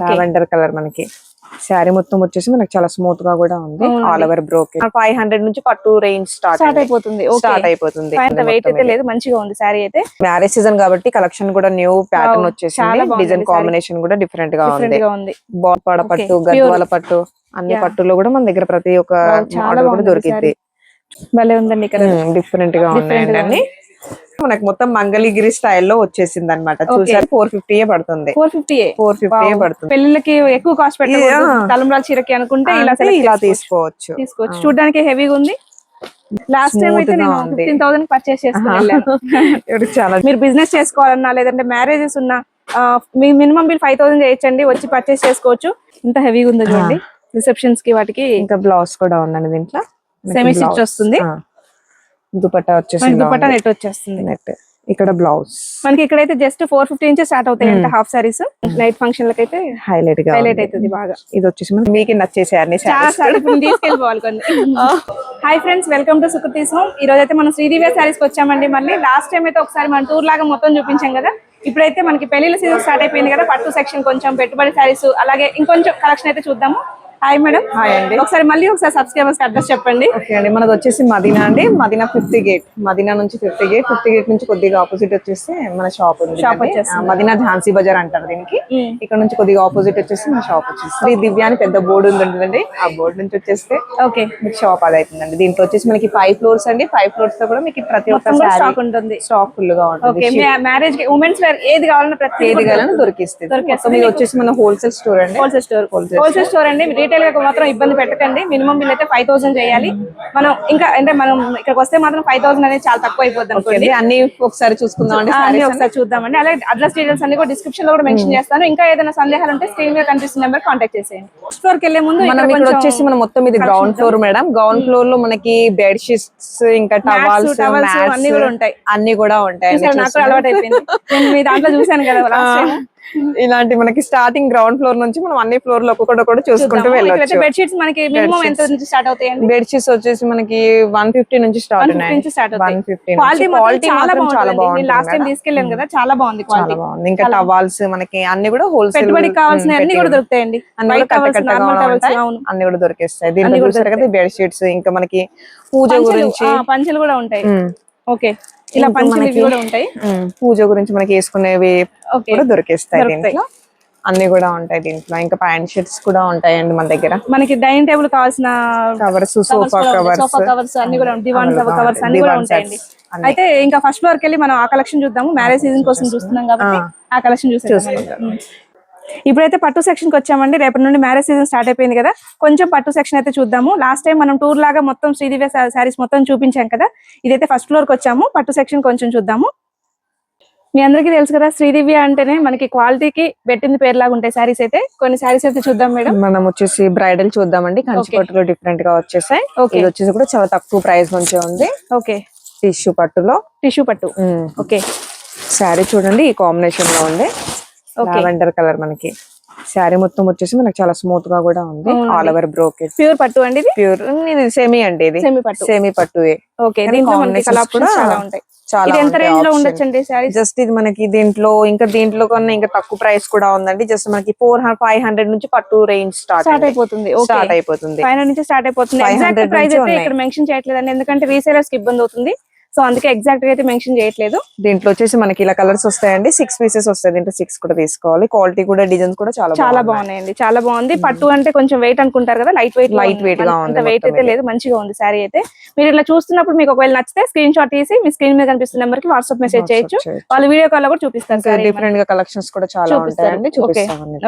Lavender colour మనకి శారీ మొత్తం వచ్చేసి మనకి చాలా స్మూత్ గా కూడా ఉంది. ఆల్ ఓవర్ బ్రోకెట్ 500 నుంచి పట్టు రేంజ్ స్టార్ట్ అయిపోతుంది. వెయిట్ అయితే లేదు, మంచిగా ఉంది శారీ అయితే. మ్యారేజ్ సీజన్ కాబట్టి కలెక్షన్ కూడా న్యూ ప్యాటర్న్ వచ్చేసింది. డిజైన్ కాంబినేషన్ కూడా డిఫరెంట్ గా ఉంది. బాపడ పట్టు, గద్వాల పట్టు, అన్ని పట్టులో కూడా మన దగ్గర ప్రతి ఒక్క మోడల్ కూడా దొరికింది. భలే ఉందండి ఇక్కడ, డిఫరెంట్ గా ఉన్నాయండి అన్ని. మనకి మొత్తం మంగళగిరి స్టైల్లో వచ్చేసింది అనమాట. చూసారు 450 పడుతుంది. 450 పడుతుంది. పెళ్ళిళ్ళకి ఎక్కువ కాస్ట్ పెట్టాలి, తలంబ్రాల చీరకి అనుకుంటే ఇలా తీసుకోవచ్చు. చూడడానికి హెవీగా ఉంది. లాస్ట్ టైం అయితే నేను 15,000 పర్చేస్ చేసుకున్నాను. మీరు బిజినెస్ చేసుకోవాలన్నా లేదంటే మ్యారేజెస్ ఉన్నా మీ మినిమం బిల్ 5,000 చేయొచ్చండి, వచ్చి పర్చేస్ చేసుకోవచ్చు. ఇంత హెవీగా ఉంది చూడండి. రిసెప్షన్స్ కి వాటికి ఇంకా బ్లౌజ్ కూడా ఉందండి దీంట్లో. సెమీ స్టిచ్ వస్తుంది. దుపట్టా వచ్చేసి దుపట్టా నెట్ వచ్చేస్తుంది. నెట్ ఇక్కడ బ్లౌజ్ మనకి ఇక్కడైతే జస్ట్ 450 నుంచి స్టార్ట్ అవుతాయి అంటే హాఫ్ సారీస్. నైట్ ఫంక్షన్ లకి అయితే హైలైట్ అవుతుంది బాగా. ఇది వచ్చేసి మీకు నచ్చేసే అన్ని తీసుకెళ్ళిపోవాలి కొన్ని. Hi friends, welcome to Sukriti's home. ఈ రోజు అయితే మనం శ్రీదివ్య సారీస్ కి వచ్చామండి. మళ్ళీ లాస్ట్ టైం అయితే ఒకసారి మనం టూర్ లాగా మొత్తం చూపించాం కదా. ఇప్పుడైతే మనకి పెళ్లిళ్ళ సీజన్ స్టార్ట్ అయిపోయింది కదా. పట్టు సెక్షన్, కొంచెం పెట్టుబడి సారీస్, అలాగే ఇంకొంచెం కలెక్షన్ అయితే చూద్దాము. Hi madam. హాయ్ అండి. ఒకసారి సబ్స్క్రైబర్స్ అడ్రస్ చెప్పండి. ఓకే అండి, మనది వచ్చేసి మదీనా అండి. మదీనా 5th గేట్, మదీనా నుంచి 5th గేట్ నుంచి కొద్దిగా ఆపోజిట్ వచ్చేసి మన షాప్ ఉంది. మదీనా ఝాన్సీ బజార్ అంటారు దీనికి. ఇక్కడ నుంచి కొద్దిగా ఆపోజిట్ వచ్చేసి మన షాప్ వచ్చేసి శ్రీ దివ్య అని పెద్ద బోర్డు ఉందండి. ఆ బోర్డు నుంచి వచ్చేస్తే ఓకే మీకు షాప్ అది అవుతుందండి. దీంట్లో వచ్చేసి మనకి 5 floors అండి. 5 floors తో కూడా మీకు ప్రతి ఒక్క స్టాక్ ఉంటుంది. స్టాక్ ఫుల్ గా ఉంటుంది. మ్యారేజ్ కి ఉమెన్స్ వేర్ ఏది కావాలన్నా ఏది కావాలన్నా దొరికిస్తుంది. ఇది వచ్చేసి మన హోల్సేల్ స్టోర్ అండి. హోల్సేల్ స్టోర్ అండి. రీటైల్ గా మాత్రం ఇబ్బంది పెట్టకండి. మినిమం బిల్ అయితే 5,000 చేయాలి. మనం ఇంకా అంటే మనం ఇక్కడికి వస్తే మాత్రం 5,000 అనేది చాలా తక్కువ అయిపోద్ది అనుకోండి. అన్ని ఒకసారి చూసుకుందాం అండి, ఒకసారి చూద్దామండి. అలాగే అడ్రస్ డీటెయిల్స్ అన్ని కూడా డిస్క్రిప్షన్ లో కూడా మెన్షన్ చేస్తాను. ఇంకా ఏదైనా సందేహాలు ఉంటే స్క్రీన్ మీద కనిపిస్తున్న నెంబర్ కాంటాక్ట్ చేసేయండి. స్టోర్ కి వెళ్లే ముందు మనం ఇక్కడ వచ్చేసి మనం మొత్తం ఇది ground floor madam. Ground floor లో మనకి బెడ్ షీట్స్, ఇంకా టవల్స్ అన్ని కూడా ఉంటాయి. అన్ని కూడా ఉంటాయి. నాకు అలవాటు అయిపోయింది. నేను మీ దాంట్లో చూసాను కదా. ఇలాంటి మనకి స్టార్టింగ్ గ్రౌండ్ ఫ్లోర్ నుంచి మనం అన్ని ఫ్లోర్ లో ఒక్కొక్కటి చూసుకుంటూ వెళ్ళొచ్చు. బెడ్ షీట్స్ మనకి మినిమం ఎంత నుంచి స్టార్ట్ అవుతాయండి? బెడ్ షీట్స్ వచ్చేసి మనకి 150 నుంచి స్టార్ట్ అవుతాయి. 150. క్వాలిటీ చాలా బాగుంది. లాస్ట్ టైం తీసుకెళ్ళాను కదా, చాలా బాగుంది. ఇంకా టవాల్స్ మనకి అన్ని కూడా హోల్సేల్, పెట్టుబడికి కావాల్సిన అన్ని కూడా దొరుకుతాయండి. అన్ని కూడా దొరికేస్తాయి. దీంట్లో చూసారు కదా బెడ్ షీట్స్. ఇంకా మనకి పూజ గురించి పంచలు కూడా ఉంటాయి. ఓకే, ఇలా పంచలు కూడా ఉంటాయి. పూజ గురించి మనకి వేసుకునేవి కూడా దొరికేస్తాయి దీంట్లో. అన్ని కూడా ఉంటాయి దీంట్లో. ఇంకా ప్యాంట్ షర్ట్స్ కూడా ఉంటాయండి మన దగ్గర. మనకి డైనింగ్ టేబుల్ కావాల్సిన కవర్స్, సోఫా కవర్స్ అన్ని కూడా, దివాన్ కవర్స్ అన్ని కూడా ఉంటాయండి. అయితే ఇంకా ఫస్ట్ ఫ్లోర్ కి వెళ్ళి మనం ఆ కలెక్షన్ చూద్దాము. మ్యారేజ్ సీజన్ కోసం చూస్తున్నాం కాబట్టి ఆ కలెక్షన్ చూసుకుందాం. ఇప్పుడైతే పట్టు సెక్షన్ కి వచ్చామండి. రేపటి నుండి మ్యారేజ్ సీజన్ స్టార్ట్ అయిపోయింది కదా. కొంచెం పట్టు సెక్షన్ అయితే చూద్దాము. లాస్ట్ టైం మనం టూర్ లాగా మొత్తం శ్రీదివ్య సారీస్ మొత్తం చూపించాం కదా. ఇదైతే ఫస్ట్ ఫ్లోర్ కి వచ్చాము. పట్టు సెక్షన్ కొంచెం చూద్దాము. మీ అందరికీ తెలుసు కదా, శ్రీదివ్య అంటేనే మనకి క్వాలిటీకి పెట్టింది పేరులాగా ఉంటాయి సారీస్ అయితే. కొన్ని సారీస్ అయితే చూద్దాం మేడం. మనం వచ్చేసి బ్రైడల్ చూద్దామండి. కంచి పట్టులో డిఫరెంట్ గా వచ్చేసాయి. ఇది వచ్చేసి కూడా చాలా తక్కువ ప్రైస్ నుంచి ఉంది. ఓకే, టిష్యూ పట్టులో. టిష్యూ పట్టు. ఓకే, శారీ చూడండి ఈ కాంబినేషన్ లో ఉంది. లావెండర్ కలర్ మనకి శారీ మొత్తం వచ్చేసి మనకి చాలా స్మూత్ గా కూడా ఉంది. All over brocade. ప్యూర్ పట్టు అండి ఇది. ప్యూర్ ఇది సెమీ అండి. ఇది సెమీ పట్టు. ఓకే, దీంట్లో మనకి కలర్స్ చాలా ఉంటాయి. చాలా ఎంత రేంజ్ లో ఉండొచ్చండి సారీ? జస్ట్ ఇది మనకి దీంట్లో కన్నా ఇంకా తక్కువ ప్రైస్ కూడా ఉందండి. జస్ట్ మనకి 500 నుంచి పట్టు రేంజ్ స్టార్ట్ అయిపోతుంది. 500 నుంచి స్టార్ట్ అయిపోతుంది. ఎగ్జాక్ట్ ప్రైస్ అయితే ఇక్కడ మెన్షన్ చేయట్లేదండి, ఎందుకంటే రీసేలర్స్ కి ఇబ్బంది అవుతుంది. సో అందుకే ఎగ్జాక్ట్ గా అయితే మెన్షన్ చేయట్లేదు. దీంట్లో వచ్చేసి మనకి ఇలా కలర్స్ వస్తాయండి. 6 pieces వస్తాయి. దీంట్లో 6 కూడా తీసుకోవాలి. క్వాలిటీ కూడా, డిజైన్స్ కూడా చాలా బాగున్నాయండి. చాలా బాగుంది. పట్టు అంటే కొంచెం వెయిట్ అనుకుంటారు కదా, లైట్ వెయిట్ గా ఉంది. వెయిట్ అయితే లేదు, మంచిగా ఉంది సారీ అయితే. మీరు ఇట్లా చూస్తున్నప్పుడు మీకు ఒకవేళ నచ్చితే స్క్రీన్ షాట్ తీసి మీ స్క్రీన్ మీద కనిపిస్తున్న నెంబర్ కి వాట్సాప్ మెసేజ్ చేయొచ్చు. వాళ్ళు వీడియో కాల్ లో కూడా చూపిస్తారు. డిఫరెంట్ గా కలెక్షన్స్ కూడా చాలా ఉంటాయండి.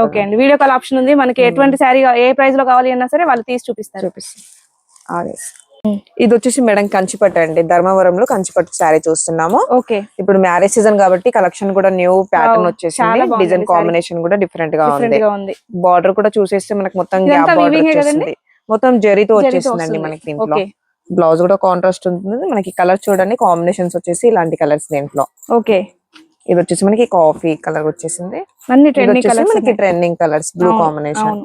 ఓకే అండి, వీడియో కాల్ ఆప్షన్ ఉంది. మనకి ఎటువంటి సారీ ఏ ప్రైస్ లో కావాలి అన్నా సరే వాళ్ళు తీసి చూపిస్తారు. ఇది వచ్చేసి మేడం కంచిపట్టు అండి. ధర్మవరంలో కంచిపట్టు శారీ చూస్తున్నాము. ఓకే, ఇప్పుడు మ్యారేజ్ సీజన్ కాబట్టి కలెక్షన్ కూడా న్యూ ప్యాటర్న్ వచ్చేసింది. డిజైన్ కాంబినేషన్ కూడా డిఫరెంట్ గా ఉంది. బార్డర్ కూడా చూసేస్తే మనకి మొత్తం గ్యాప్ బార్డర్ వచ్చేసింది. మొత్తం జరీతో వచ్చేసిందండి మనకి. దీంట్లో బ్లౌజ్ కూడా కాంట్రాస్ట్ ఉంటుంది. మనకి కలర్ చూడండి, కాంబినేషన్స్ వచ్చేసి ఇలాంటి కలర్స్ దీంట్లో. ఓకే, ఇది వచ్చేసి మనకి కాఫీ కలర్ వచ్చేసింది. మనకి ట్రెండింగ్ కలర్స్, బ్లూ కాంబినేషన్.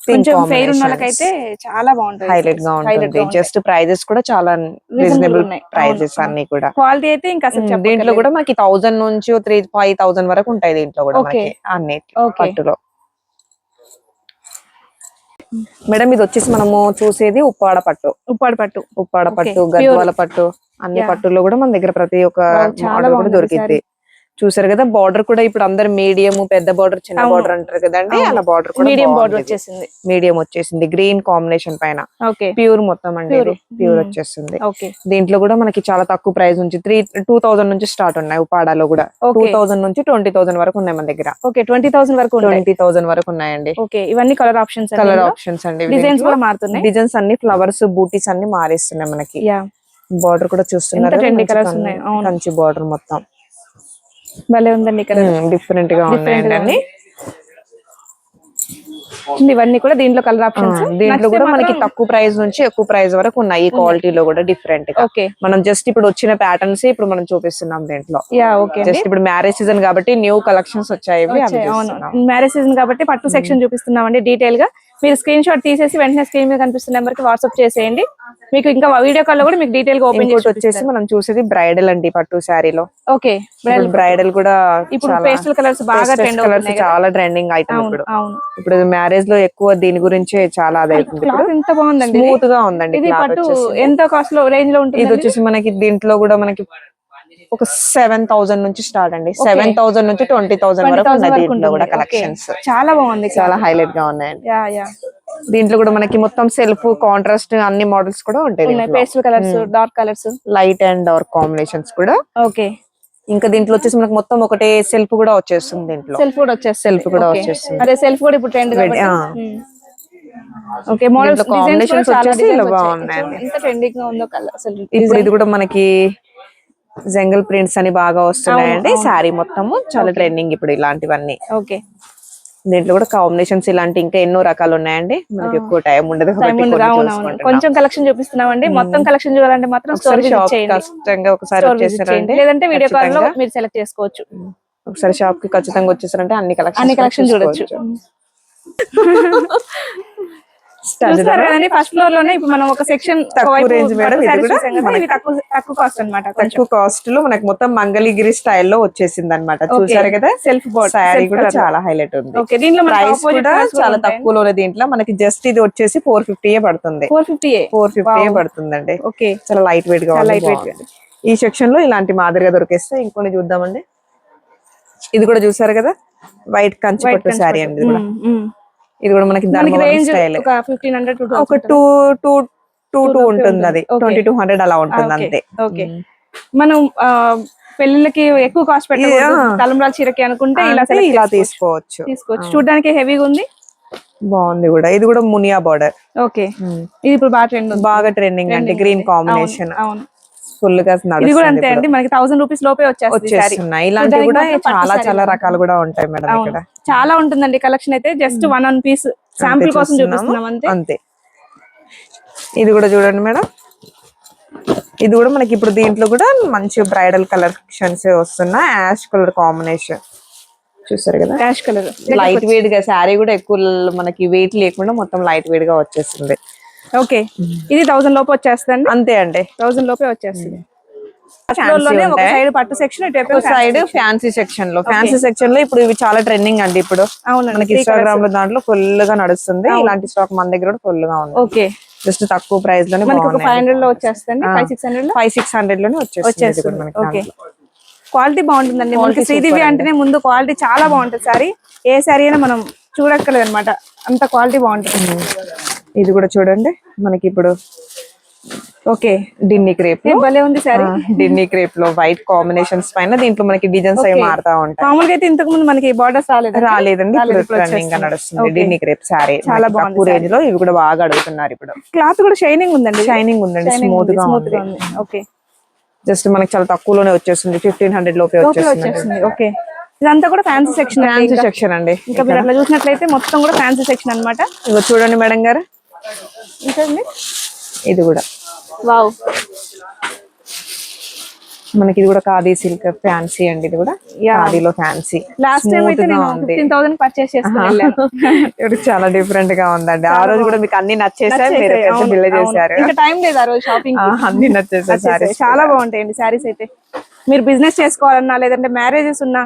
కొంచెం ఫెయిర్ ఉన్న వాళ్ళకైతే చాలా బాగుంటుంది, హైలైట్ గా ఉంటుంది. జస్ట్ ప్రైజెస్ కూడా చాలా రీజనబుల్ ప్రైజెస్ అన్ని కూడా. క్వాలిటీ అయితే ఇంకా దీంట్లో కూడా మనకి 1000 నుంచి 5,000 వరకు ఉంటాయి. దీంట్లో కూడా మనకి అన్ని పట్టులో. మేడం ఇది వచ్చేసి మనము చూసేది ఉప్పాడ పట్టు, ఉప్పాడ పట్టు, గద్వాల పట్టు, అన్ని పట్టుల్లో కూడా మన దగ్గర ప్రతి ఒక్క మోడల్ కూడా దొరికింది. చూసారు కదా బార్డర్ కూడా ఇప్పుడు అందరు మీడియం, పెద్ద బార్డర్, చిన్న బార్డర్ అంటారు కదండి, అలా బార్డర్ కూడా మీడియం బార్డర్ వచ్చేసింది. మీడియం వచ్చేసింది గ్రీన్ కాంబినేషన్ పైన, ప్యూర్ మొత్తం అండి, ప్యూర్ వచ్చేసింది. దీంట్లో కూడా మనకి చాలా తక్కువ ప్రైస్ నుంచి 2000 నుంచి స్టార్ట్ ఉన్నాయి. ఉపాడాలో కూడా 2000 నుంచి 20,000 వరకు ఉన్నాయి మన దగ్గర. 20,000 వరకు 20,000 వరకు ఉన్నాయండి. ఇవన్నీ కలర్ ఆప్షన్స్ అండి. డిజైన్స్ కూడా మారుతున్నాయి. డిజైన్స్ అన్ని ఫ్లవర్స్, బూటీస్ అన్ని మారేస్తున్నాయి మనకి. బార్డర్ కూడా చూస్తున్నారు, కంచి బార్డర్ మొత్తం భలే ఉందండి. డిఫరెంట్ గా ఉన్నాయండి అన్ని. ఇవన్నీ కూడా దీంట్లో కలర్ ఆప్షన్స్. దీంట్లో కూడా మనకి తక్కువ ప్రైస్ నుంచి ఎక్కువ ప్రైస్ వరకు ఉన్నాయి. ఈ క్వాలిటీలో కూడా డిఫరెంట్ గా. మనం జస్ట్ ఇప్పుడు వచ్చిన ప్యాటర్న్స్ ఇప్పుడు మనం చూపిస్తున్నాం దీంట్లో. జస్ట్ ఇప్పుడు మ్యారేజ్ సీజన్ కాబట్టి న్యూ కలెక్షన్స్ వచ్చాయి. మ్యారేజ్ సీజన్ కాబట్టి పట్టు సెక్షన్ చూపిస్తున్నామండి డీటెయిల్ గా. మీరు స్క్రీన్ షాట్ తీసేసి వెంటనే స్క్రీన్ మీద కనిపిస్తున్న నెంబర్ కి వాట్సాప్ చేసేయండి. మీకు ఇంకా వీడియో కాల్ లో కూడా మీకు డీటెయిల్ గా ఓపెన్ చేసి వచ్చేసి మనం చూసేది బ్రైడల్ అండి పట్టు శారీలో. బ్రైడల్ కూడా ఇప్పుడు పేస్టల్ కలర్స్ బాగా ట్రెండ్ అవుతున్నాయి, చాలా ట్రెండింగ్ ఐటమ్ ఇప్పుడు. ఇప్పుడు మ్యారేజ్ లో ఎక్కువ దీని గురించే చాలా అదైతుంది. ఎంత బాగుందండి, స్మూత్ గా ఉందండి. ఎంత కాస్ట్ లో రేంజ్ లో ఉంటుంది? ఇది వచ్చేసి మనకి దీంట్లో కూడా మనకి ఒక 7,000 నుంచి స్టార్ట్ అండి. 7,000 నుంచి 20,000 వరకు ఉన్నాయి దీంట్లో కూడా కలెక్షన్స్. చాలా బాగుంది, చాలా హైలైట్ గా ఉన్నాయండి. దీంట్లో కూడా మనకి మొత్తం సెల్ఫ్, కాంట్రాస్ట్ అన్ని మోడల్స్ కూడా ఉంటాయి. Pastel colours, dark colours, light and dark combinations కూడా. ఇంకా దీంట్లో వచ్చేసి మనకి మొత్తం ఒకటే సెల్ఫ్ కూడా వచ్చేస్తుంది. దీంట్లో సెల్ఫ్ కూడా వచ్చేస్తుంది. అదే సెల్ఫ్ కూడా ఇప్పుడు ట్రెండ్ కాబట్టి. మోడల్స్ కాంబినేషన్స్ వచ్చేసి ఇలా బాగున్నాయండి. ఎంత ట్రెండింగ్ గా ఉందో కలర్ అసలు. ఇప్పుడు ఇది కూడా మనకి జంగల్ ప్రింట్స్ అని బాగా వస్తున్నాయండి. శారీ మొత్తము చాలా ట్రెండింగ్ ఇప్పుడు ఇలాంటివన్నీ. దీంట్లో కూడా కాంబినేషన్స్ ఇలాంటి ఇంకా ఎన్నో రకాలు ఉన్నాయండి. మనకి ఎక్కువ టైం ఉండదు, కొంచెం కలెక్షన్ చూపిస్తున్నామండి. మొత్తం కలెక్షన్ చూడాలంటే మాత్రం కష్టంగా ఒకసారి వచ్చేసారంటే, లేదంటే వీడియో కాల్ లో మీరు సెలెక్ట్ చేసుకోవచ్చు. ఒకసారి షాప్ కి ఖచ్చితంగా వచ్చేసారంటే అన్ని కలెక్షన్ చూడొచ్చు. ఫస్ట్ ఫ్లోర్ లోనే ఇప్పుడు మనం ఒక సెక్షన్ తక్కువ రేంజ్ మేడం. తక్కువ కాస్ట్ అన్నమాట. తక్కువ కాస్ట్ లో మనకి మొత్తం మంగళగిరి స్టైల్లో వచ్చేసింది అనమాట. చూసారు కదా, సెల్ఫ్ శారీ కూడా చాలా హైలైట్ ఉంది. ప్రైస్ కూడా చాలా తక్కువలోనే. దీంట్లో మనకి జస్ట్ ఇది వచ్చేసి 450 పడుతుంది. 450 పడుతుందండి. చాలా లైట్ వెయిట్ గా ఉంది. ఈ సెక్షన్ లో ఇలాంటి మాదిరిగా దొరికేస్తే ఇంకొన్ని చూద్దామండి. ఇది కూడా చూసారు కదా, వైట్ కంచి పట్టు శారీ అండి. ఇది కూడా మనకి స్టైల్ ఒక 1500 ఒక 2 ఉంటుంది. అది 2200 అలా ఉంటుంది అంతే. మనం పెళ్లిళ్ళకి ఎక్కువ కాస్ట్ పెట్టకూడదు, తలంబ్రాల చీరకి అనుకుంటే ఇలా తీసుకోవచ్చు. చూడడానికి హెవీగా ఉంది, బాగుంది కూడా. ఇది కూడా మునియా బార్డర్. ఇది ఇప్పుడు బాగా ట్రెండింగ్ అంటే గ్రీన్ కాంబినేషన్. ఫుల్ గా ఇది కూడా అంతే అండి, మనకి 1000 రూపీస్ లోపే వచ్చేస్తున్నాయి. ఇలాంటివి కూడా చాలా రకాలు కూడా ఉంటాయి మేడం. ఇక్కడ చాలా ఉంటుందండి కలెక్షన్. అయితే జస్ట్ 1 పీస్ శాంపుల్ కోసం చూపిస్తున్నాం అంతే. ఇది కూడా చూడండి మేడం. ఇది కూడా మనకి ఇప్పుడు దీంట్లో కూడా మంచి బ్రైడల్ కలెక్షన్స్ వస్తున్నాయి. యాష్ కలర్ కాంబినేషన్ చూసారు కదా, యాష్ కలర్ లైట్ వెయిట్ గా. శారీ కూడా ఎక్కువ మనకి వెయిట్ లేకుండా మొత్తం లైట్ వెయిట్ గా వచ్చేస్తుంది. ఇది 1000 లోపు వచ్చేస్తుంది. అంతే అండి, 1000 లోపే వచ్చేస్తుంది. సైడ్ పట్టు సెక్షన్, సైడ్ ఫ్యాన్సీ సెక్షన్ లో. ఫ్యాన్సీ సెక్షన్ లో ఇప్పుడు ఇవి చాలా ట్రెండింగ్ అండి. ఇప్పుడు మనకి ఇన్స్టాగ్రామ్ లో దాంట్లో ఫుల్ గా నడుస్తుంది. ఇలాంటి స్టాక్ మన దగ్గర కూడా ఫుల్ గా ఉంది. జస్ట్ తక్కువ ప్రైస్ లోనే 500 లో వచ్చేస్తుంది. 500 లోనే వచ్చేస్తుంది. క్వాలిటీ బాగుంటుందండి. మనకి శ్రీదేవి అంటేనే ముందు క్వాలిటీ చాలా బాగుంటుంది. సారీ ఏ సారీ అయినా మనం చూడక్కర్లేదు అనమాట, అంత క్వాలిటీ బాగుంటుంది. ఇది కూడా చూడండి మనకి ఇప్పుడు డిన్ని క్రేప్ భలే ఉంది సారీ. డిన్ని క్రేప్ లో వైట్ కాంబినేషన్స్ పైన దీంట్లో మనకి డిజైన్స్ అవి మారుతా ఉంటాయి. మామూలుగా అయితే ఇంతకు ముందు మనకి బార్డర్స్ రాలేదండి. ట్రెండింగ్ గా నడుస్తుంది డిన్ని క్రేప్ సారీ. చాలా బాగుంది రేంజ్ లో. ఇవి కూడా బాగా అడుగుతున్నారు ఇప్పుడు. క్లాత్ కూడా షైనింగ్ ఉందండి, స్మూత్ గా ఉంది. జస్ట్ మనకి చాలా తక్కువలోనే వచ్చేస్తుంది. 1500 లోపే వచ్చేస్తుంది. ఇదంతా కూడా ఫ్యాన్సీ సెక్షన్. ఫ్యాన్సీ సెక్షన్ అండి. ఇంకా మీరు అట్లా చూసినట్లయితే మొత్తం కూడా ఫ్యాన్సీ సెక్షన్ అన్నమాట. ఇగో చూడండి మేడం గారు, ఇది కూడా వావ్. మనకి ఇది కూడా ఖాదీ సిల్క్ ఫ్యాన్సీ అండి. ఇది కూడా ఖాదీలో ఫ్యాన్సీ. లాస్ట్ టైం అయితే నేను 15,000 పర్చేస్ చేసుకున్నాను. చాలా డిఫరెంట్ గా ఉందండి. ఆ రోజు కూడా మీకు అన్ని నచ్చేసాయి, బిల్ చేశారు. ఇంకా టైం లేదు ఆ రోజు షాపింగ్. అన్ని నచ్చేసాయి. చాలా బాగుంటాయండి శారీస్ అయితే. మీరు బిజినెస్ చేసుకోవాలన్నా, లేదంటే మ్యారేజెస్ ఉన్నా,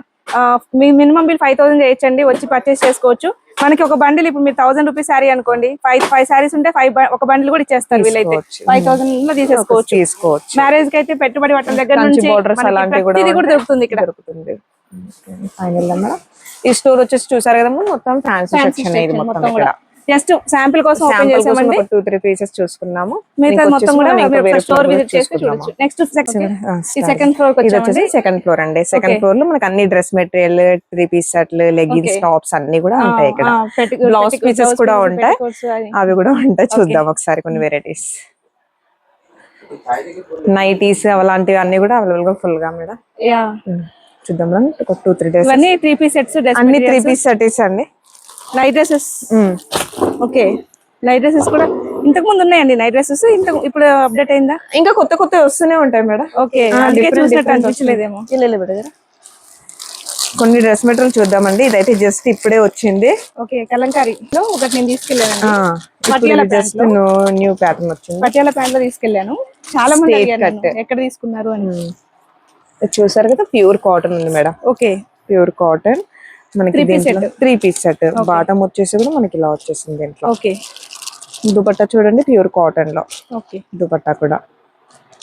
మీ మినిమం బిల్ 5000 చేయొచ్చండి, వచ్చి పర్చేస్ చేసుకోవచ్చు. మనకి ఒక బండిల్ ఇప్పుడు మీరు 1000 రూపీస్ శారీ అనుకోండి, ఫైవ్ శారీస్ ఉంటే ఒక బండిల్ కూడా ఇచ్చేస్తారు వీళ్ళైతే. 5000 లో తీసుకోవచ్చు. మ్యారేజ్ కి అయితే పెట్టుబడి బట్టల దగ్గర నుంచి ఇది కూడా దొరుకుతుంది ఇక్కడ. ఫైనల్ ఈ స్టోర్ వచ్చేసి చూసారు కదమ్మా, మొత్తం ఫ్యాన్సీ సెక్షన్ ఇది మొత్తం ఇక్కడ. జస్ట్ శాంపిల్ కోసం ఓపెన్ చేసామండి, 2-3 పీసెస్ చూసుకున్నాము. మిగతా మొత్తం కూడా స్టోర్ విజిట్ చేసి చూడొచ్చు. నెక్స్ట్ సెకండ్ ఫ్లోర్ కి వచ్చామండి. సెకండ్ ఫ్లోర్ అండి. సెకండ్ ఫ్లోర్ లో మనకి అన్ని డ్రెస్ మెటీరియల్, 3 పీస్ సెట్లు, లెగ్గిన్స్, టాప్స్ అన్ని కూడా ఉంటాయి ఇక్కడ. బ్లౌజ్ పీసెస్ కూడా ఉంటాయి, అవి కూడా ఉంటాయి. చూద్దాం ఒకసారి కొన్ని వెరైటీస్. నైటీస్ అలాంటివి అన్ని కూడా అవైలబుల్ గా ఫుల్ గా మేడం. చూద్దాం మేడం, ఒక 2-3 డేస్ అన్ని 3 పీస్ సెట్స్, అన్ని 3 పీస్ సెట్స్ అండి. Night dresses, okay. Night dresses కూడా ఇంతకు ముందు ఉన్నాయండి. నైట్ డ్రెస్సెస్ ఇప్పుడు అప్డేట్ అయిందా? ఇంకా కొత్త కొత్త వస్తూనే ఉంటాయి మేడం. ఓకే, అందుకే చూసినట్టు అనిపించలేదేమో. కొన్ని డ్రెస్ మెటీరియల్ చూద్దామండి. ఇదైతే జస్ట్ ఇప్పుడే వచ్చింది. ఓకే, కలంకారీలో ఒకటి నేను తీసుకెళ్ళాను. జస్ట్ న్యూ ప్యాటర్న్ వచ్చింది. పటియాలా ప్యాంట్ లో తీసుకెళ్ళాను. చాలా మంది అడిగారు ఎక్కడ తీసుకున్నారు అని. చూసారు కదా, ప్యూర్ కాటన్ ఉంది మేడం. ఓకే, ప్యూర్ కాటన్ మనకి 3 పీస్ సెట్. బాటమ్ వచ్చేసి కూడా మనకి ఇలా వచ్చేసింది దీంట్లో. ఓకే, దుపట్టా చూడండి, ప్యూర్ కాటన్ లో. ఓకే, దుపట్టా కూడా